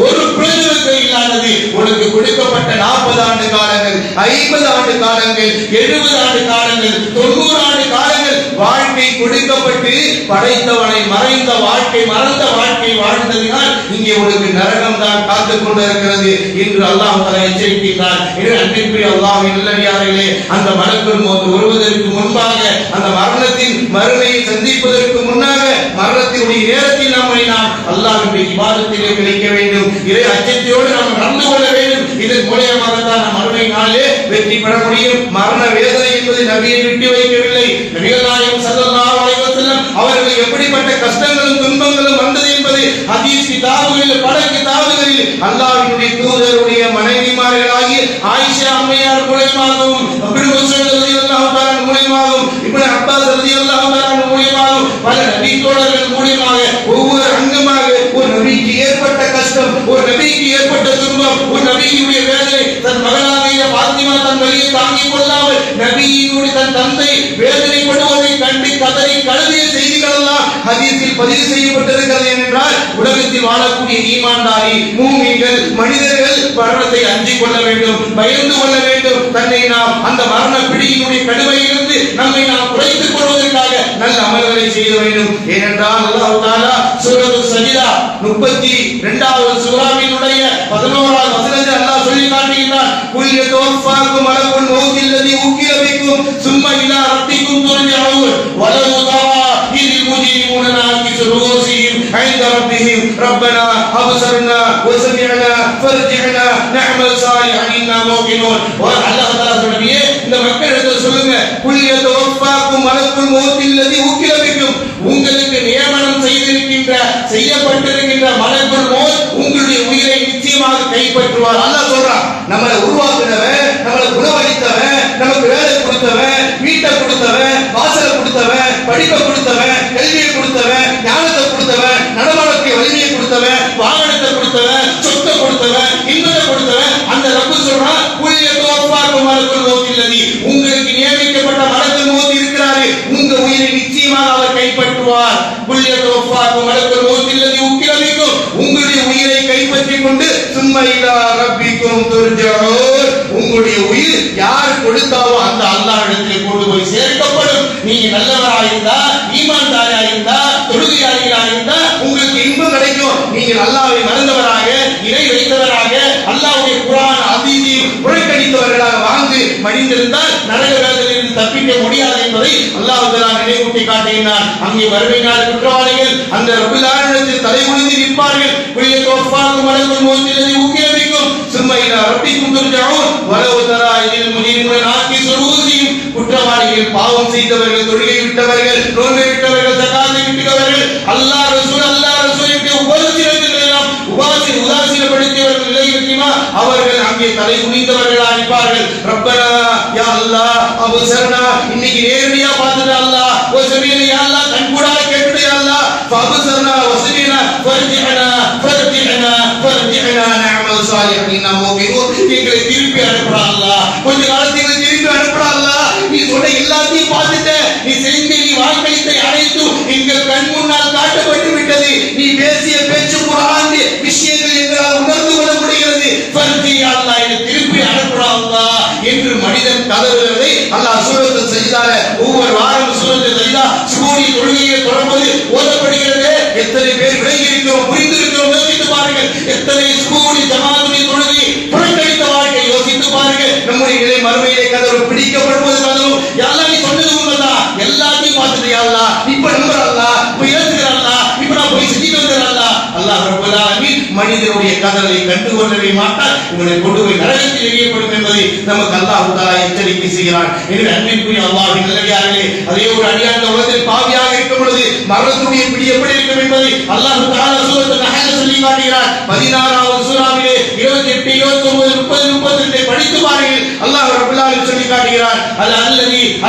ஒரு பிரயோஜனத்தை இல்லாதது. உனக்கு கொடுக்கப்பட்ட 40 ஆண்டு காலங்கள், 50 ஆண்டு காலங்கள், 70 ஆண்டு காலங்கள், 90 ஆண்டு காலங்கள் வாழ்க்கை கொடுக்கப்பட்டு படைத்தவனை மறைந்த வாழ்க்கை, மறந்த வாழ்க்கை வாழ்ந்ததினால் இங்கே உனக்கு நரகம் தான் காத்துக் கொண்டிருக்கிறது என்று அல்லாஹ் தஆலா எச்சரிக்கிறார். அன்பிற்குரிய அல்லாஹ்வின் நல்லடியார்களே, அந்த மலக்குள் மௌத் வருவதற்கு முன்பாக, அந்த மரணத்தின் மறுமையை சந்திப்பதற்கு முன்னாக, மரணத்தினுடைய நேரத்தில் நாம் அல்லாஹ்வுடைய இபாதத்திலே கழிக்க வேண்டும். இறை அச்சத்தோடு நாம் நடந்து கொள்ள வேண்டும். இதன் மூலமாக தான் நாம் மறுமை நாளிலே வெற்றி பெற முடியும். மரண வேதனை என்பது நபியை விட்டு வைக்கவில்லை. நபிகள் நாயகம் ஸல்லல்லாஹு அலைஹி வஸல்லம் அவர்கள் எப்படிப்பட்ட கஷ்டங்களும் துன்பங்களும் வந்தது என்பது ஹதீஸ் கிதாபுகளில், பல கிதாபுகளில் அல்லாஹ்வினுடைய தூதருடைய மனைவிமார்களாகிய ஆயிஷா அம்மையார் மூலமாகவும், இப்னு மஸ்ஊத் ரலியல்லாஹு தஆலா மூலமாகவும், இப்னு அப்பாஸ் ரலியல்லாஹு தஆலா மூலமாகவும், பல நபி தோழர்கள் மூலமாக ஒவ்வொரு அங்கமாக ஒரு நபிக்கு ஏற்பட்ட கஷ்டம், ஒரு நபிக்கு ஏற்பட்ட துன்பம், ஒரு நபியுடைய வேதனை, தன் மகளாகிய பாத்திமா தன் வலியை தாங்கிக் கொள்ளாமல் நபியினுடைய தன் தந்தை வேதனைப்படுவதை கண்டு கதறி கழுதிய செய்திகள் எல்லாம் ஹதீஸில் பதிவு செய்யப்பட்டிருக்கிறது. என்றால் உலகத்தில் வாழக்கூடிய ஈமான்தாரி மூமின்கள், மனிதர்கள் மரணத்தை அஞ்சிக் கொள்ள வேண்டும், பயந்து கொள்ள வேண்டும். தன்னை நாம் அந்த மரண பிடியினுடைய கடுமையிலிருந்து நம்மை நாம் குறைத்துக் கொள்வதற்காக நல்ல அமல்களை செய்ய வேண்டும். ஏனென்றால் அல்லாஹ் தஆலா சூரத்து சஜ்தா 32வது சூராவினுடைய 11வது வசனத்தில் அல்லாஹ் சொல்லி காட்டுகிறார், குல் யதவஃபாக்கும் மலக்குல் மௌத் அல்லதி உக்கில பிக்கும் சும்ம இலா ரப்பிக்கும் துர்ஜஊன் வலவு தரா இதில் முஜ்ரிமூன நாகிசு ரூஸிஹிம் ஐந்த ரப்பிஹிம் ரப்பனா அப்ஸர்னா வஸமிஅனா ஃபர்ஜிஅனா நஅமல் சாலிஹன் இன்னா மூகினூன். அல்லாஹ் தஆலா சொல்லியே, இந்த மக்களுக்கு சொல்லுங்க, குல் யதவஃபாக்கும் மலக்குல் மௌத் அல்லதி உக்கில பிக்கும், உங்களுக்கு நியமனம் செய்யப்பட்டிருக்கின்ற மலக்குல் மௌத் உங்களுடைய உயிரை நிச்சயமாக கைப்பற்றுவார். அல்லாஹ் சொல்றான், நம்மளை உருவாக்குனவன், நம்மளை குணவளித்தவன், நமக்கு வேலை கொடுத்தவன், வீட்டை கொடுத்தவன், வாசலை கொடுத்தவன், படிப்பை கொடுத்தவன், கல்வியை கொடுத்தவன், ஞானத்தை கொடுத்தவன், நடமாடத்தை வலிமையை கொடுத்தவன், வாகனத்தை கொடுத்தவன், சொத்தை கொடுத்தவன், இன்பத்தை கொடுத்தவன், அந்த ரப்பு சொல்றான், மலக்குல் மௌத் இல்லதி, உங்களுக்கு நியமிக்கப்பட்ட மலக்குல் மௌத் இருக்கிறாரு, உங்க உயிரை நிச்சயமாக அவர் கைப்பற்றுவார். மலக்குல் மௌத் இல்லதி உக்கில பிக்கும், உங்களுடைய உயிரை கைப்பற்றிக் கொண்டு சும்ம இலா ரப்பிக்கும் துர்ஜஊன், உங்களுடைய உயிர் யார் கொடுத்தாவோ அந்த அல்லாஹ்விடத்தில் கொண்டு போய் சேர்க்கப்படும். நீங்க நல்லவராயிருந்தா, ஈமான்தாரியாயிருந்தா, தொழுகையாளிகளாயிருந்தா உங்களுக்கு இன்பம் கிடைக்கும். நீங்கள் அல்லாஹ்வை மறந்தவராக, இறை வைத்தவராக, அல்லாஹ்வுடைய குர்ஆன் ஹதீஸை புறக்கணித்தவர்களாக வாழ்ந்து மடிந்திருந்தால் நரக வேதனையிலிருந்து தப்பிக்க முடியாது என்பதை அல்லாஹ் தஆலா நினைவூட்டி காட்டுகிறார். அங்கே வறுமை நாள் குற்றவாளிகள் அந்த ரப்பல் ஆலமீனிடத்தில் தலைகுனிந்து நிற்பார்கள். குல் யதவஃபாக்கும் மலக்குல் மௌத் அல்லதி உக்கில பிக்கும் சும்ம இலா ரப்பிக்கும் துர்ஜஊன் வலவு தரா இதில் முஜ்ரிமூன நாகிசு ரூஸிஹிம், குற்றவாளிகள், பாவம் செய்தவர்கள், தொழுகை விட்டவர்கள், நோன்பை விட்டவர்கள், ஜகாத்தை விட்டவர்கள், அல்லாஹ் ரசூலுக்கு உதாசீனப்படுத்தியவர்கள் இல்லை இருக்குமா, அவர்கள் அங்கே தலை குனிந்தவர்களாக இருப்பார்கள். ரப்பனா யா அல்லாஹ் அப்ஸர்னா, இன்னைக்கு நேரடியா பார்த்துட்டு அல்லாஹ், வஸமினா யா அல்லாஹ் கண்கூடாக கேட்டுட்டு யா அல்லாஹ், ஃபஅப்ஸர்னா வஸமினா ஃபர்ஜிஅனா ஃபர்ஜினா நஅமல் சாலிஹின் முஃமினூன் எங்களை திருப்பி அனுப்புடா அல்லாஹ் கொஞ்ச காலத்துக்கு திருப்பி அனுப்புடா அல்லாஹ் நீ சொன்ன எல்லாத்தையும் பார்த்துட்ட நீ செஞ்ச நீ வாக்களித்த அனைத்தும் எங்கள் கண் முன்னால் காட்டப்பட்டு விட்டது நீ பேசிய பேச்சு குர்ஆன் விஷயங்கள் எங்களால் உணர்ந்து கொள்ள முடிகிறது ஃபர்ஜி அல்லாஹ் என்னை திருப்பி அனுப்புடா அல்லாஹ் என்று மனிதன் கதறுவதை அல்லாஹ் சூரத்துல் சஜ்தால ஒவ்வொரு வாரம் சூரத்துல் சஜ்தா சுகூனி தொழுகையை தொடர்பது ஓதப்படுகிறது எத்தனை பேர் விளங்கி இருக்கிறோம் புரிந்து இருக்கிறோம் யோசித்து பாருங்கள் எத்தனை சுகூனி ஜமாத்துடைய தொழுகை புறக்கணித்த வாழ்க்கை யோசித்து பாருங்கள் நம்முடைய நிலை மறுமையிலே கதவு பிடிக்கப்படுவது கதவு யாரெல்லாம் நீ சொன்னது உண்மைதான் எல்லாத்தையும் பார்த்துட்டு அல்லாஹ் இப்ப நம்புற அல்லாஹ் இப்ப ஏத்துக்கிற அல்லாஹ் இப்ப நான் போய் செஞ்சுட்டு வந்துடுற அல்லாஹ் அல்லாஹ் ரப்பல் ஆலமீன் மனிதனுடைய கதலை கண்டுகொள்ளவே மாட்டார் உங்களை கொண்டு போய் நரகத்தில் எறியப்படும் என்பதை நமக்கு அல்லாஹ் தஆலா எச்சரிக்கை செய்கிறான் எனவே அன்பிற்குரிய அல்லாஹ்வின் நல்லடியார்களே அதே ஒரு அடியான் உலகத்தில் பாவியாக இருக்கும் பொழுது மரணத்துடைய பிடி எப்படி இருக்கும் என்பதை அல்லாஹ் தஆலா சூரத்துல் நஹ்ல் சொல்லி காட்டுகிறார் 16வது சூராவிலே 28 29 30 32 படித்து பாருங்கள் அல்லாஹ் ரப்பல் ஆலமீன் சொல்லி காட்டுகிறார்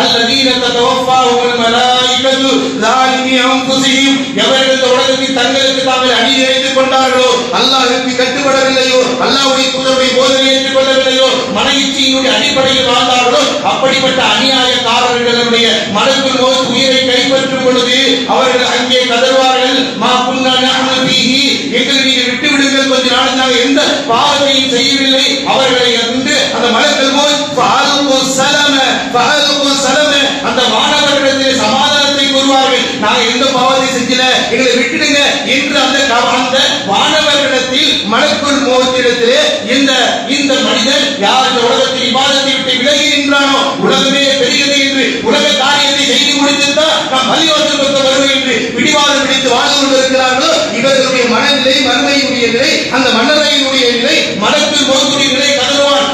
அல்லதீன ததவஃபாஹுல் மலாயிகத்து ஸாலிமி அன்ஃபுஸிஹிம் எவர்கள் உலகத்தில் தங்களுக்கு தாங்கள் அநீதியிட்டுக் கொண்டார்களோ அல்லாஹ்வுக்கு கட்டுப்படவில்லையோ அல்லாஹ்வுடைய தூதருடைய போதனையை ஏற்றுக்கொள்ளவில்லையோ மன இச்சையினுடைய அடிப்படையில் வாழ்ந்தார்களோ அப்படிப்பட்ட அநியாயக்காரர்களுடைய மனக்குள் மௌத் உயிரை கைப்பற்றும் பொழுது அவர்கள் அங்கே கதறுவார்கள் மா குன்னா நஅமல் ஃபீஹி எங்களை நீங்கள் விட்டு விடுங்கள் கொஞ்ச நாள் நாங்கள் எந்த பாவத்தையும் செய்யவில்லை அவர்களை வந்து அந்த மலக்குள் மௌத் ஃபஅல்கு சலம அந்த வானவர்களிடத்தில் சமாதானத்தை கூறுவார்கள் நான் எந்த பாவத்தை செஞ்சல எங்களை விட்டுடுங்க என்று அந்த வானவர்களிடத்தில் மலக்குள் மௌத்திடத்திலே இந்த மனிதன் யார் இந்த உலகத்தில் இபாதத்தை விட்டு விலகி நின்றானோ உலகமே பெரியது என்று உலக காரியத்தை செய்து முடித்திருந்தால் நாம் மலிவாசல் பக்கம் வருவோம் என்று பிடிவாதம் பிடித்து வாழ்ந்து கொண்டிருக்கிறார்களோ இவர்களுடைய மனநிலை மறுமையினுடைய நிலை அந்த மன்னரையினுடைய நிலை மலக்குள் மௌத்துடைய நிலை கதறுவான்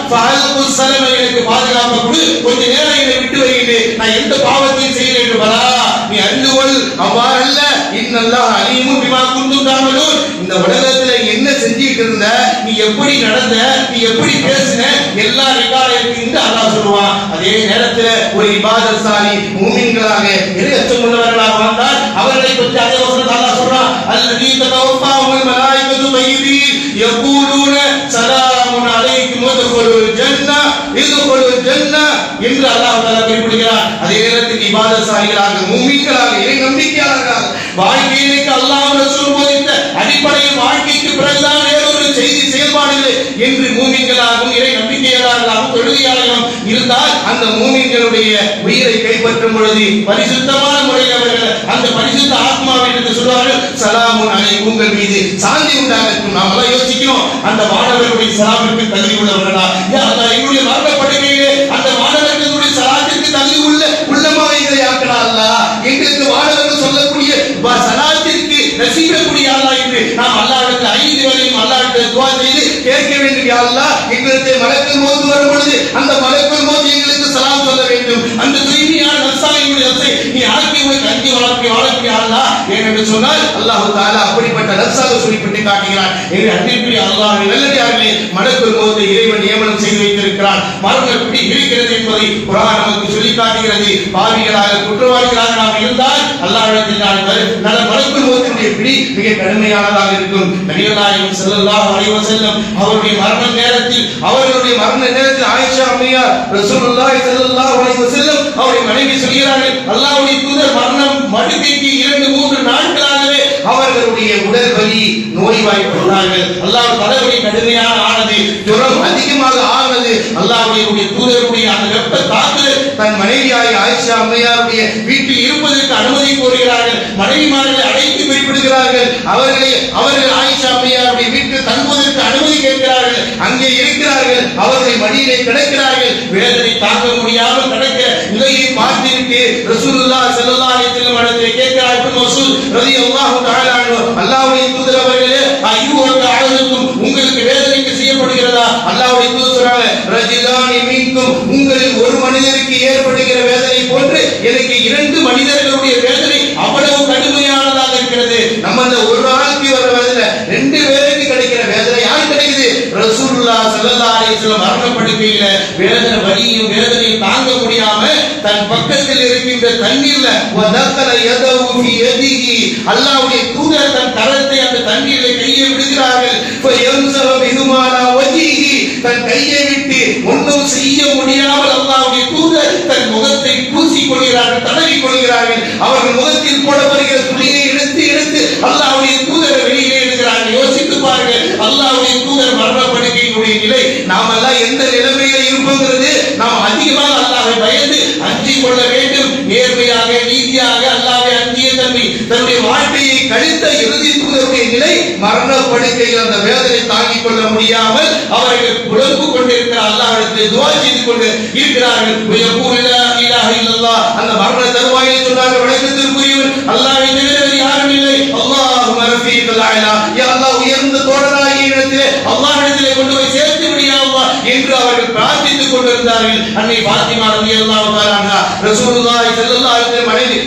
எனக்கு பாதுகாப்பு கொடு கொஞ்ச நேரம் என்னை விட்டு வருகிறேன் நான் எந்த பாவத்தையும் செய்யல என்று வரா நீ அறிந்து கொள் அவ்வாறல்ல இன்னல்லாஹ் அலீமும் பிமா குன்தும் தஅமலூன் இந்த உலகத்துல என்ன செஞ்சிட்டு இருந்த நீ எப்படி நடந்த நீ எப்படி பேசின எல்லா ரெக்கார்டும் என்று அல்லாஹ் சொல்வான் அதே நேரத்துல ஒரு இபாதத்சாலி மூமின்களாக இறையச்சம் உள்ளவர்களாக வாழ்ந்தால் அவர்களை பற்றி அதே வசனம் அல்லாஹ் சொல்றான் அல்லதீன தவஃபாஹுல் மலாயிகத்து தய்யிபீன் யகூலூன ஸலாமுன் அலைக்கும் வதுகுலுல் ஜன்னah என்று அல்லாஹ் தஆலா குறிப்பிடுகிறார் அதே நேரத்தில் இபாதத்சாலிகளாக மூமின்களாக இறை நம்பிக்கையாளர்களாக வாழ்க்கையிற்கு அல்லாஹ் ரசூல் போதித்த அடிப்படையில் வாழ்க்கைக்கு பிறகுதான் வேறொரு செய்தி செயல்பாடுகள் என்று மூமின்களாகவும் இறை நம்பிக்கையாளர்களாகவும் தொழுகையாளர்களும் இருந்தால் அந்த மூமின்களுடைய உயிரை கைப்பற்றும் பொழுது பரிசுத்தமான முறையில் அவர்கள் அந்த பரிசுத்த ஆத்மாவை என்று சொல்வார்கள் சலாமுன் அலைக்கும் உங்கள் மீது சாந்தி உண்டாகட்டும் நாம் எல்லாம் யோசிக்கிறோம் அந்த மாணவர்களுடைய சலாமிற்கு தகுதி உள்ளவர்களா அல்லாஹ் எங்களுடைய மரணப்படுகையிலே அந்த மாணவர்களுடைய சலாத்திற்கு தகுதி உள்ளமாக எங்களை ஆக்கலாம் அல்லாஹ் எங்களுக்கு மாணவர்கள் சொல்லக்கூடிய சலாத்திற்கு நசீபக்கூடிய அல்லாஹ் என்று நாம் அல்லாஹ்விடத்தில் 5 வேளையும் அல்லாஹ்விடத்தில் துஆ செய்து கேட்க வேண்டும் யா அல்லாஹ் எங்களுக்கு மலக்குள் மௌத் வரும் பொழுது அந்த மலக்குள் மௌத் எங்களுக்கு சலாம் சொல்ல வேண்டும் அந்த தூய்மையான நஃப்ஸாயினுடைய நஃப்ஸை நீ ஆக்கி உனக்கு அங்கி வாழக்கூடிய அல்லாஹ் என்று சொன்னால் அல்லாஹ் தஆலா அப்படிப்பட்ட நஃப்ஸாக குறிப்பிட்டு காட்டுகிறான் என்று அன்பிற்குரிய அல்லாஹ்வின் நல்லடியார்களே மலக்குள் மௌத்தை இறைவன் நியமனம் செய்து வைத்திருக்கிறான் மரணம் எப்படி இருக்கிறது என்பதை குர்ஆன் நமக்கு சொல்லி காட்டுகிறது பாவிகளாக குற்றவாளிகளாக நாம் இருந்தால் அல்லாஹ்விடத்தில் நான் மலக்குள் மௌத்தினுடைய பிடி மிக கடுமையானதாக இருக்கும் நபிகள் நாயகம் ஸல்லல்லாஹு அலைஹி வஸல்லம் அவருடைய மரண நேரத்தில் ஆயிஷா அம்மையார் ரசூலுல்லாஹி ஸல்லல்லாஹு அலைஹி வஸல்லம் அவருடைய மனைவி சொல்கிறார்கள் அல்லாஹ்வுடைய தூதர் மரணம் மடுக்கைக்கு 2-3 நாட்களாகவே அவர்களுடைய உடல் வலி நோய்வாய்ப்பட்டார்கள் அல்லாஹ் தலைவலி கடுமையான ஆனது ஜுரம் அதிகமாக ஆனது அல்லாஹ்வுடைய தூதருடைய அந்த வெப்ப தாக்குதல் தன் மனைவியாய் ஆயிஷா அம்மையாருடைய வீட்டில் இருப்பதற்கு அனுமதி கோருகிறார்கள் மனைவிமார்களை அழைத்து குறிப்பிடுகிறார்கள் அவர்கள் ஆயிஷா அம்மையாருடைய வீட்டில் தங்குவதற்கு அனுமதி கேட்கிறார்கள் அங்கே இருக்கிறார்கள் அவர்கள் மடியிலே கிடக்கிறார்கள் வேதனை தாங்க முடியாமல் கிடக்கிற நிலையை பார்த்துவிட்டு ரசூலுல்லாஹி ஸல்லல்லாஹு அலைஹி வஸல்லம் இடத்திலே கேட்கிறார் இப்னு மஸ்ஊத் ரலியல்லாஹு தஆலா அன்ஹு அல்லாஹ்வுடைய தூதர் அவர்களே அய்யுஹுக்கும் உங்களுக்கு வேதனைக்கு செய்யப்படுகிறதா அல்லாஹ்வுடைய தூதர் சொல்றாங்க ரஜிலானி மின்கும் உங்களில் ஒரு மனிதருக்கு ஏற்படுகிற வேதனை போன்று எனக்கு 2 மனிதர்களுடைய வேதனை அவ்வளவு கடுமையானதாக இருக்கிறது நம்ம அந்த ஒரு நாளைக்கு வர வேதனை 2 பேருக்கு கிடைக்கிற வேதனை யாருக்கு கிடைக்குது ரசூலுல்லாஹ் ஸல்லல்லாஹு அலைஹி வஸல்லம் மரணப்படுக்கையில வேதனை வலியும் வேதனையும் தாங்க முடியாம தன் பக்கத்தில் வேதனையில் இருக்கின்ற தண்ணீர்ல வதக்கல யதவு ஃபி யதிஹி அல்லாஹ்வுடைய தூதர் தன் கரத்தை அந்த தண்ணீரிலே கையை விடுகிறார்கள் ஃபயம்ஸஹு பிஹுமா அலா வஜிஹி தன் கையை விட்டு ஒன்றும் செய்ய முடியாமல் அல்லாஹ்வுடைய தூதர் தன் முகத்தை பூசிக் கொள்கிறார்கள், தடவிக் கொள்கிறார்கள். அவர்கள் முகத்தில் போடப்படுகிற துணியை எடுத்து எடுத்து அல்லாஹ்வுடைய தூதரை வெளியே எடுக்கிறார்கள். யோசித்து பாருங்கள், அல்லாஹ்வுடைய தூதர் மரணப்படுக்கையினுடைய நிலை. நாம் எல்லாம் எந்த நிலைமையில இருப்போங்கிறது நாம் அதிகமாக அல்லாஹ்வை பயந்து அஞ்சிக் கொள்ள வேண்டும். நேர்மையாக நீதியாக அல்லாஹ்வை அஞ்சிய தன்னுடைய வாழ்க்கையை கழித்த இறுதி தூதருடைய நிலை மரணப்படுக்கையில் அந்த வேதனை தாங்கிக் கொள்ள முடியாமல் அவர்கள் புலம்பு கொண்டிருக்கிற அல்லாஹ்விடத்தில் துஆ செய்து கொண்டு இருக்கிறார்கள். அந்த மரண தருவாயில் சொன்னார்கள், வணக்கத்திற்குரியவன் அல்லாஹ்வை தவிர யாரும் இல்லை. அல்லாஹும்ம ரஃபீகல் அலா, யா அல்லாஹ் உயர்ந்த தோழராகிய இடத்திலே அல்லாஹ்விடத்திலே கொண்டு போய் சேர்த்து விடு யா அல்லாஹ் என்று அவர்கள் பிரார்த்தித்துக் கொண்டிருந்தார்கள். அன்னை ஃபாத்திமா ரலியல்லாஹு தஆலா அன்ஹா ரசூலுல்லாஹி ஸல்லல்லாஹு அலைஹி வஸல்லம் மனைவி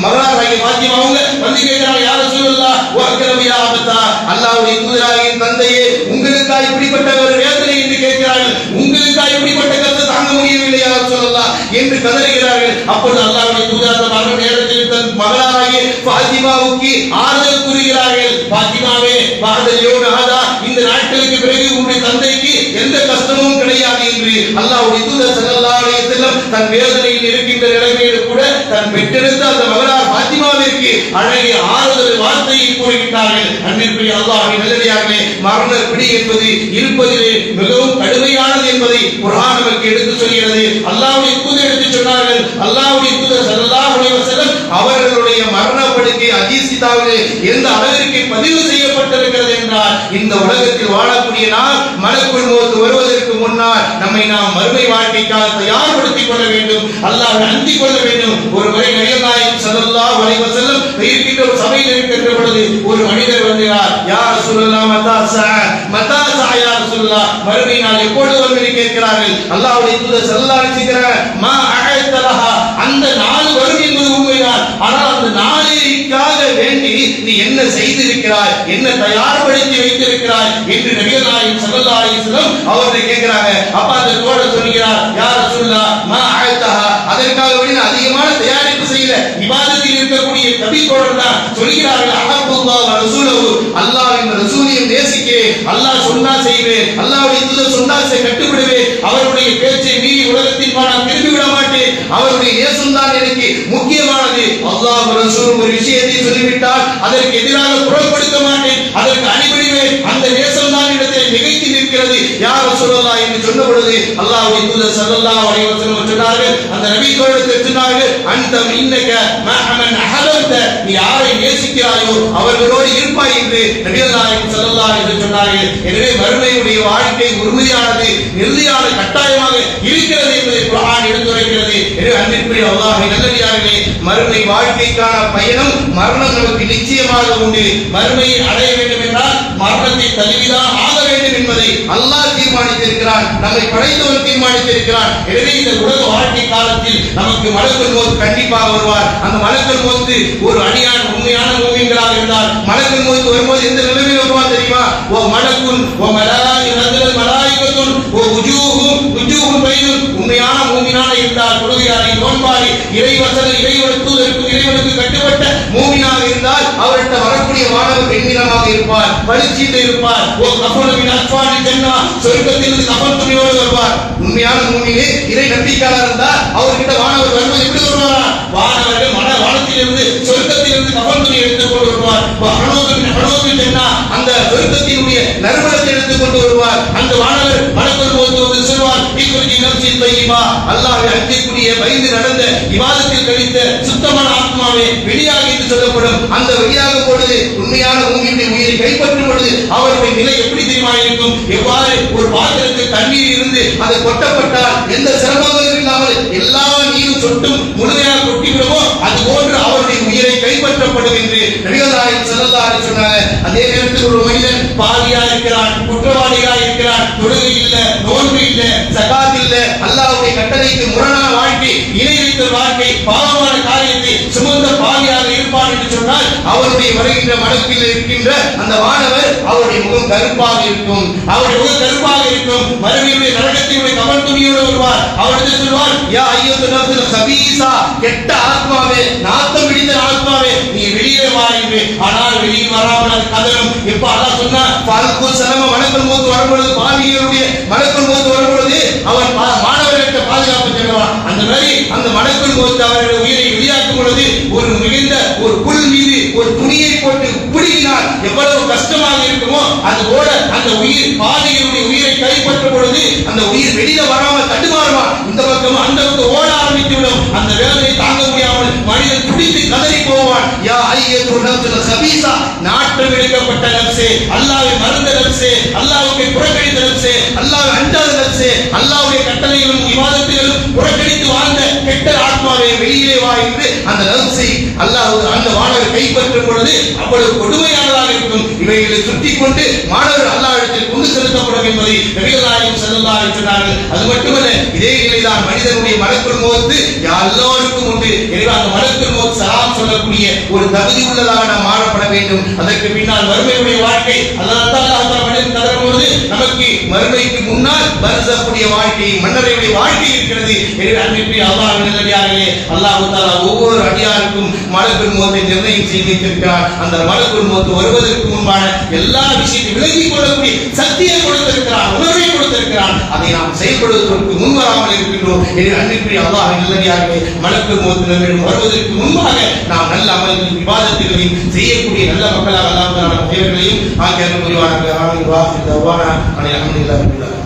மகளாகிய ஃபாத்திமா அவங்க வந்து கேக்குறாங்க, யா ரசூலுல்லாஹ் வஅக்ரம் யா அபதா, அல்லாஹ்வுடைய தூதராகிய தந்தையே உங்களுக்கா இப்படிப்பட்ட ஒரு வேதனை என்று கேட்கிறார்கள், உங்களுக்கா இப்படிப்பட்ட கஷ்டம் தாங்க முடியவில்லை யா ரசூலுல்லாஹ் என்று கதறுகிறார்கள். அப்பொழுது அல்லாஹ்வுடைய தூதர் அந்த மரண நேரத்தில் தன் மகளாகிய ஃபாத்திமாவுக்கு ஆறுதல் கூறுகிறார்கள். ஃபாத்திமாவே பாதலியோடு ஆதா, இந்த நாட்களுக்கு பிறகு உங்களுடைய தந்தைக்கு எந்த கஷ்டமும் கிடையாது என்று அல்லாஹ்வுடைய தூதர் ஸல்லல்லாஹு அலைஹி வஸல்லம் தன் வேதனையில் இருக்கின்ற நிலைமையில் கூட தன் பெற்றெடுத்த அந்த மகளார் ஃபாத்திமாவிற்கு அழகிய ஆறுதல் வார்த்தையை கூறுகிறார்கள். அன்பிற்குரிய அல்லாஹ்வின் நல்லடியார்களே, மரண பிடி என்பது இருப்பதிலே மிகவும் கடுமையானது என்பதை குர்ஆன் நமக்கு எடுத்து சொல்கிறது. அல்லாஹ்வுடைய தூதர் எடுத்து சொன்னார்கள். அல்லாஹ்வுடைய தூதர் ஸல்லல்லாஹு அலைஹி வஸல்லம் அவர்களுடைய மரண படுக்கை ஹதீஸிலே எந்த அளவிற்கு பதிவு செய்யப்பட்டிருக்கிறது என்றால், இந்த உலகத்தில் வாழக்கூடிய நாம் மலக்குல் மௌத் வருவதற்கு முன்னால் நம்மை நாம் மறுமை வாழ்க்கைக்காக தயார்படுத்திக் கொள்ள வேண்டும், அல்லாஹ்வை அஞ்சிக் கொள்ள வேண்டும். ஒரு முறை நபிகள் நாயகம் ஸல்லல்லாஹு அலைஹி வஸல்லம் இருக்கின்ற ஒரு சபையில் இருக்கின்ற பொழுது ஒரு மனிதர் வந்தார். யா ரசூலுல்லாஹ் மதா ஸா யா ரசூலுல்லாஹ், மறுமை நாள் எப்பொழுது வரும் என்று கேட்கிறார்கள். அல்லாஹ்வுடைய தூதர் ஸல்லல்லாஹு அலைஹி வஸல்லம் மா அஅத்தலஹா, அந்த நாள் வரும் என்பது உண்மைதான், ஆனால் அந்த நாளுக்காக வேண்டி நீ என்ன செய்திருக்கிறாய், என்ன தயார்படுத்தி வைத்திருக்கிறாய் என்று நபிகள் நாயகம் ஸல்லல்லாஹு அலைஹி வஸல்லம் அவர்களை கேட்கிறாங்க. அப்ப அந்த தோழர் சொல்கிறார், யா ரசூலுல்லாஹ் மா அஅத்தஹா, அதற்காக வேண்டி அதிகமான தயாரிப்பு செய்யல. இபாதத்தில் இருக்கக்கூடிய நபி தோழர் தான் சொல்கிறார்கள், அஹப்புல்லாஹ் வ ரசூலுஹு, அல்லாஹ்வின் ரசூலையும் நேசிக்கிறேன், அல்லாஹ் சொன்னா செய்வேன், அல்லாஹ்வுடைய தூதர் சொன்னா கட்டுப்படுவேன், அவருடைய பேச்சை மீறி உலகத்தில் நான் திரும்பி விட மாட்டேன், அவருடைய நேசம் தான் எனக்கு முக்கியமானது. அல்லாஹ் ரசூல் ஒரு விஷயத்தை சொல்லிவிட்டால் அதற்கு எதிராக புறப்படுத்த மாட்டேன், அதற்கு அடிபணிவேன், அந்த நேசம் தான் இடத்தில் மிகைத்து நிற்கிறது யா ரசூலுல்லாஹ் என்று சொன்ன பொழுது அல்லாஹ்வுடைய தூதர் ஸல்லல்லாஹு அலைஹி வஸல்லம் சொன்னார்கள், அந்த நபி தோழருக்கு சொன்னார்கள், அந்த இன்னக மஅமன் அஹபத, நீ யாரை நேசிக்கிறாயோ அவர்களோடு இருப்பாய் என்று நபிகள் நாயகம் ஸல்லல்லாஹு அலைஹி வஸல்லம் சொன்னார்கள். எனவே மறுமையுடைய வாழ்க்கை உறுதியானது, நிர்ணயான கட்டாயமாக இருக்கிறது என்பதை குர்ஆன் எடுத்துரைக்கிறது. எனவே அன்பிற்குரிய அல்லாஹ்வின் நல்லடியார்களே, மறுமை வாழ்க்கைக்கான பயணம் மரணம் நமக்கு நிச்சயமாக உண்டு. மறுமையை அடைய வேண்டும் என்றால் மரணத்தை தழுவிதான் ஆக வேண்டும் என்பதை அல்லாஹ் தீர்மானித்திருக்கிறான், நம்மை படைத்தவன் தீர்மானித்திருக்கிறான். எனவே இந்த உலக வாழ்க்கை காலத்தில் நமக்கு மலக்குல் மௌத் கண்டிப்பாக வருவார். அந்த மலக்குல் மௌத் ஒரு அடியான் உண்மையான மூமின்களாக இருந்தால் மலக்குல் மௌத் வரும்போது எந்த நிலைமையில் வருவார் தெரியுமா? ஓ மலக்குன் ஓ மலாயிகத்துன் ஓ உஜூஹும் பைதுன், உண்மையான மூமினாக இருந்தால் தொழுகிறாரை நோன்பாரி இறைவனுக்கு கட்டுப்பட்ட மூமினாக இருந்தால் அவர்கிட்ட வரக்கூடிய மாணவர் பெண்ணினமாக இருப்பார், பளிச்சிட்டு இருப்பார். ஓ கஃபனுவின் அஸ்வானி ஜன்னா, சொர்க்கத்திலிருந்து கஃபன் துணியோடு வருவார். உண்மையான மூமினே இறை நம்பிக்கையாளர் இருந்தால் அவர்கிட்ட வானவர் வருவது எப்படி வருவாரா? வானவர்கள் வானத்திலிருந்து சொர்க்கத்திலிருந்து கஃபன் துணி எடுத்துக் கொண்டு வருவார். ஹனோவின் ஜன்னா, அந்த சொர்க்கத்தினுடைய நறுமணத்தை எடுத்துக் கொண்டு வருவார். அந்த வானவர் மலக்குல் மௌத் வந்து சொல்வார், இக்ருஜி நஃப்ஸி தய்யிபா, அல்லாஹ்வை அஞ்சக்கூடிய பயந்து நடந்த இபாதத்தில் கழித்த சுத்தமான ஆத்மாவே வெளியாக என்று சொல்லப்படும். அந்த வெளியாக பொழுது உண்மையான மூமினுடைய உயிரை கைப்பற்றும் பொழுது அவருடைய நிலை எப்படி தெரியுமா இருக்கும்? எவ்வாறு ஒரு பாத்திரத்தில் தண்ணீர் இருந்து அது கொட்டப்பட்டால் எந்த சிரமங்களும் இல்லாமல் எல்லா நீரும் சொட்டும் முழுமையாக கொட்டிவிடுமோ அது போன்று அவருடைய உயிரை கைப்பற்றப்படும் என்று நபிகள் நாயகம் ஸல்லல்லாஹு அலைஹி வஸல்லம் சொன்னாங்க. அதே நேரத்தில் ஒரு மனிதன் பாவியா இருக்கிறான், குற்றவாளியா இருக்கிறான், தொழுகை இல்ல, நோன்பு இல்ல, ஜகாத் இல்ல, அல்லாஹ்வுடைய கட்டளைக்கு முரணான வாழ்க்கை, இணை வைத்த வாழ்க்கை, பாவமான காரியத்தை சுமந்த பாவியாக இருப்பான் என்று சொன்னால் அவருடைய வருகின்ற மலக்கில் இருக்கின்ற அந்த வானவர் அவருடைய முகம் கருப்பாக இருக்கும். அவருடைய முகம் கருப்பாக இருக்கும். மறுமையுடைய நரகத்தினுடைய கவன் துணியோடு வருவார். அவரிடத்தில் சொல்வார், யா அய்யுஹன் நஃப்ஸுல் கபீஸா, கெட்ட ஆத்மாவே, நாத்தம் பிடித்த ஆத்மாவே, நீ வெளியே வா என்று. ஆனால் வெளியே வராமல் அது கதறும். எப்ப அல்லாஹ் சொன்னா ஃபால்கு சலம மலக்குல் மௌத் வரும்பொழுது, பாவிகளுடைய மலக்குல் மௌத் வரும்பொழுது அவன் மாணவர்கிட்ட பாதுகாப்பு தேடுவான். அந்த மாதிரி அந்த மலக்குல் மௌத் அவருடைய உயிரை வெளியாக்கும் பொழுது ஒரு மிகுந்த ஒரு புல் மீது ஒரு துணியை போட்டு பிடிக்கினால் எவ்வளவு கஷ்டமாக இருக்குமோ அதுபோல அந்த உயிர் பாவிகளுடைய உயிரை கைப்பற்றும் பொழுது அந்த உயிர் வெளியில வராமல் தடுமாறுவான். இந்த பக்கம் அந்த பக்கம் ஓட ஆரம்பித்து விடும். அந்த வேதனை தாங்க முடியாமல் மனிதன் துடித்து கதறி போவான். யா அய்யுஹன் நஃப்ஸுல் கபீஸா, நாட்டம் எடுக்கப்பட்ட நஃப்ஸே, அல்லாஹ்வை மறந்த நஃப்ஸே, அல்லாஹ்வை புறக்கணித்த நஃப்ஸே, அல்லாஹ்வை அஞ்சாத நஃப்ஸே, அல்லாஹ்வுடைய கட்டளைகளும் இபாதத்துகளும் புறக்கணித்து வாழ்ந்த கெட்ட ஆத்மாவே வெளியே வா என்று அந்த நஃப்ஸை அல்லாஹ் அந்த மாணவர் கைப்பற்றும் பொழுது அவ்வளவு கொடுமையானதாக இருக்கும். இவைகளை சுற்றிக் கொண்டு மாணவர் அல்லாஹ்விடத்தில் கொண்டு செலுத்தப்படும் என்பதை நபிகள் நாயகம் ஸல்லல்லாஹு அலைஹி வஸல்லம் சொன்னார்கள். அது மட்டுமல்ல, இதே நிலைதான் மனிதனுடைய மலக்குல் மௌத் எல்லோருக்கும் உண்டு. எனவே அந்த மலக்குல் மௌத் சலாம் சொல்லக்கூடிய ஒரு தகுதி உள்ளதாக நாம் மாறப்பட வேண்டும். அதற்கு பின்னால் மறுமையுடைய வாழ்க்கை. அதனால தான் அல்லாஹ் மனிதன் தரும்போது நமக்கு மறுமைக்கு முன்னால் பர்ஸக்குடைய வாழ்க்கை, மன்னரையுடைய வாழ்க்கை இருக்கிறது. எனவே அன்பிற்குரிய அல்லாஹ்வின் நல்லடியார்களே, அல்லாஹ் தஆலா ஒவ்வொரு அடியாருக்கும் மலக்குல் மௌத்தை நிர்ணயம் செய்து வைத்திருக்கிறார். அந்த மலக்குல் மௌத் வருவதற்கு முன்பான எல்லா விஷயத்தையும் விலகிக் கொள்ளக்கூடிய சக்தியை கொடுத்திருக்கிறார், உணர்வை கொடுத்திருக்கிறார். அதை நாம் செயல்படுவதற்கு முன்வராமல் இருக்கின்றோம். எனவே அன்பிற்குரிய அல்லாஹ்வின் நல்லடியார்களே, மலக்குல் மௌத் நம்மிடம் வருவதற்கு முன்பாக நாம் நல்ல அமல்களின் இபாதத்துகளையும் செய்யக்கூடிய நல்ல மக்களாக அல்லாஹ் தஆலா பெயர்களையும் ஆக்கியர்கள் புரிவானாக. ஆமீன். வாஹிர் தவானா அல்ஹம்துலில்லாஹி ரப்பில் ஆலமீன்.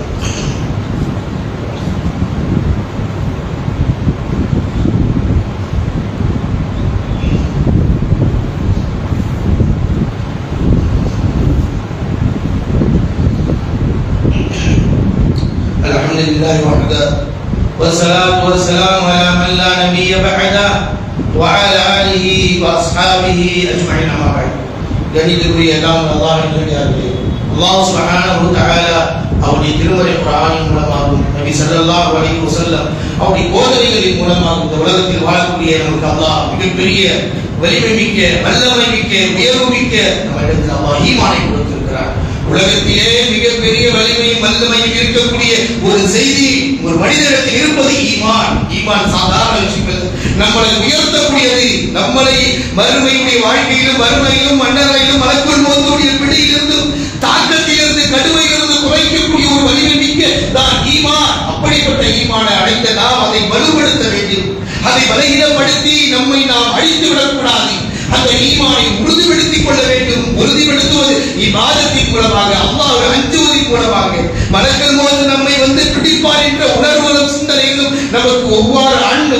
الحمدلله وحده والصلاة والسلام على من لا نبي بعده وعلى آله وأصحابه أجمعين أما بعد. கணிதக்குரிய எல்லாம் அல்லாஹ்வின் நல்லடியார்களே, அல்லாஹ் சுப்ஹானஹு வ தஆலா அவருடைய திருமறை குர்ஆனின் மூலமாகவும் நபி ஸல்லல்லாஹு அலைஹி வஸல்லம் அவருடைய போதனைகளின் மூலமாகவும் இந்த உலகத்தில் வாழக்கூடிய நமக்கு அல்லாஹ் மிகப்பெரிய வலிமை மிக்க, வல்லமை மிக்க, உயர்வு மிக்க நம்மிடத்தில் அல்லாஹ் ஈமானை கொடுத்திருக்கிறார். உலகத்திலே மிகப்பெரிய வலிமையும் வல்லமையும் இருக்கக்கூடிய ஒரு செய்தி ஒரு மனிதனிடத்தில் இருப்பது ஈமான். ஈமான் சாதாரண விஷயம், நம்மளை உயர்த்தக்கூடியது. நம்மளை மறுமையுடைய வாழ்க்கையிலும் மறுமையிலும் மன்னரையிலும் மலக்குல் மௌத்துடைய பிடியிலிருந்தும் தாக்கத்திலிருந்து கடுமையிலிருந்து குறைக்கக்கூடிய ஒரு வலிமை மிக்க தான் ஈமான். அப்படிப்பட்ட ஈமானை அடைந்த நாம் அதை வலுப்படுத்த வேண்டும். அதை பலகீனப்படுத்தி நம்மை நாம் அழித்து விடக்கூடாது. அந்த ஈமானை உறுதிப்படுத்திக் கொள்ள வேண்டும். உறுதிப்படுத்துவது இபாதத்தின் மூலமாக, அல்லாஹ்வை அஞ்சுவதன் மூலமாக. மலக்குல் மௌத் நம்மை வந்து பிடிப்பார் என்ற உணர்வுகளும் சிந்தனைகளும் நமக்கு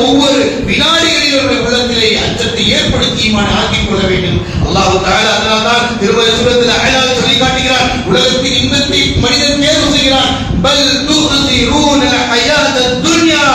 ஒவ்வொரு வினாடிகளிலும் உள்ளத்திலே அச்சத்தை ஏற்படுத்தி ஈமானை ஆக்கிக் கொள்ள வேண்டும். அல்லாஹ் தஆலா அதனால்தான் திருமறை சூரத்தில் அழகாக சொல்லி காட்டுகிறார். உலகத்தின் இன்பத்தை மனிதன் தேர்வு செய்கிறான். பல் துஸிரூனல் ஹயாத்தத் துன்யா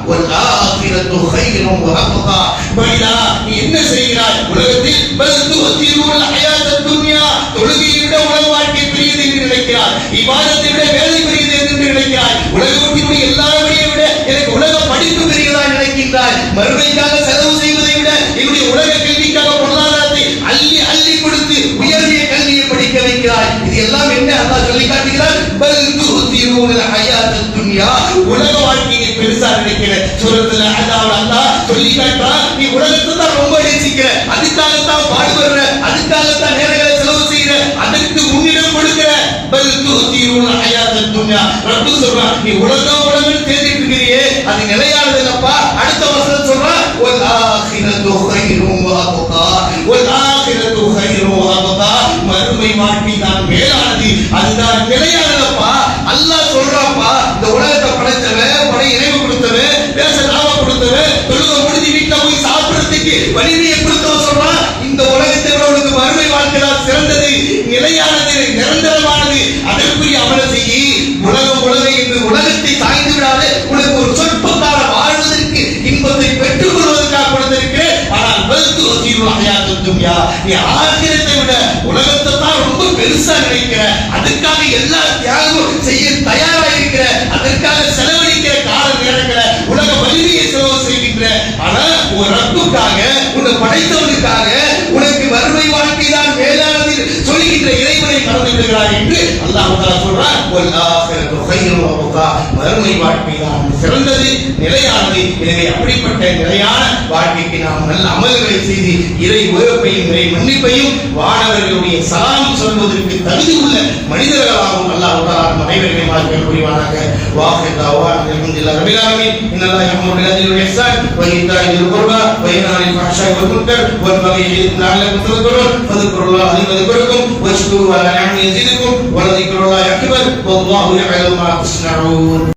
வல் ஆகிரத்து கைரும் வ அப்கா. மனிதா, நீ என்ன செய்கிறாய்? உலகத்தில் பல் துஸிரூனல் ஹயாத்தத் துன்யா, தொழுகையை விட உலக வாழ்க்கை பெரியது என்று நினைக்கிறாய். இபாதத்தை விட வேலை பெரியது என்று நினைக்கிறாய். உலகத்தினுடைய எல்லாவற்றையும் விட எனக்கு உலக படிப்பு பெரியதா நினைக்கின்றாய். மறுமைக்காக செலவு செய்வதை விட என்னுடைய உலக கல்விக்காக பொருளாதாரத்தை அள்ளி அள்ளி கொடுத்து உயர்ந்த கல்வியை படிக்க வைக்கிறாய். இது எல்லாம் என்ன அல்லாஹ் சொல்லி காட்டுகிறார்? பல் துஸிரூனல் ஹயாத்தத் துன்யா, உலக வாழ்க்கையை பெருசா நினைக்கிற. சூரத்துல அல்லாஹ் சொல்லி காட்டுறான், நீ உலகத்தை தான் ரொம்ப நேசிக்கிற, அதுக்காகத்தான் பாடுபடுற, அதுக்காகத்தான் நேரங்களை செலவு செய்யற, அதற்கு முன்னிடம் கொடுக்கிற. பல் துஸிரூனல் ஹயாத்தத் துன்யா, ரப்பு சொல்றான், நீ உலகம் தேடிட்டு இருக்கிறியே, அது நிலையானது இல்லப்பா. அடுத்த வசனம் சொல்றான், வல் ஆகிரத்து கைரும் வ அப்கா, வல் ஆகிரத்து கைரும் வ அப்கா, மறுமை வாழ்க்கை தான் மேலானது, அதுதான் நிலையானதப்பா. அல்லாஹ் சொல்றான்ப்பா, இந்த உலகத்தை படைச்சவன், படை இறைவு கொடுத்தவன், பேச நாம கொடுத்தவன், தொழுக முடிஞ்சு வீட்டுல போய் சாப்பிடுறதுக்கு வலிமையை கொடுத்தவன் சொல்றான், இந்த உலகத்தை விட உனக்கு மறுமை வாழ்க்கை தான் சிறந்தது, நிலையானது, நிரந்தரமானது. அதற்குரிய அமல செய்யி. உலகம் என்று உலகத்தை சாய்ந்து விடாது. உனக்கு ஒரு சொற்ப காலம் வாழ்வதற்கு இன்பத்தை பெற்றுக் கொள்வதற்காக கொடுத்திருக்கிறேன். ஆனால் பல் துஸிரூனல் ஹயாத்தத் துன்யா, நீ ஆகிரத்தை விட உலகத்தை தான் ரொம்ப பெருசா நினைக்கிற, அதுக்காக எல்லா தியாகமும் செய்ய தயாரா இருக்கிற, அதற்காக செலவழிக்கிற காலம் நேரங்கிற, உலக வலிமையை செலவு செய்கின்ற. ஆனா ஒரு ரப்புக்காக, உன்னை படைத்தவனுக்காக, உனக்கு மறுமை வாழ்க்கை தான் தொழுகின்ற இறைவனை மறந்து விடுகிறார் என்று அல்லாஹ் தஆலா சொல்றார். வல் ஆகிரத்து கைரும் வ அப்கா, மறுமை வாழ்க்கை தான் சிறந்தது, நிலையானது. எனவே அப்படிப்பட்ட நிலையான வாழ்க்கைக்கு நாம் நல்ல அமல்களை செய்து இறை உயர்ப்பையும் இறை மன்னிப்பையும் வானவர்களுடைய சலாம் சொல்வதற்கு தகுதி உள்ள மனிதர்களாகவும் அல்லாஹ் தஆலா அனைவருமே வாழ்க்கை புரிவானாக. வாஹிர் தஅவானா அல்ஹம்துலில்லாஹி ரப்பில் ஆலமீன். இன்னல்லாஹ யஅமுரு பில் அத்லி வல் இஹ்சான் வ ஈதாஇ தில் குர்பா வ யன்ஹா அனில் ஃபஹ்ஷாஇ வல் முன்கர் வல் பகி லஅல்லக்கும் தذكرون ஃபذ்குருல்லாஹ லிذكركم வஷ்குரு அலா நிஅமிஹி யஸிதுக்கும் வ லذிக்ருல்லாஹி அக்பர் வல்லாஹு யஅலமு மா தஸ்னஊன்.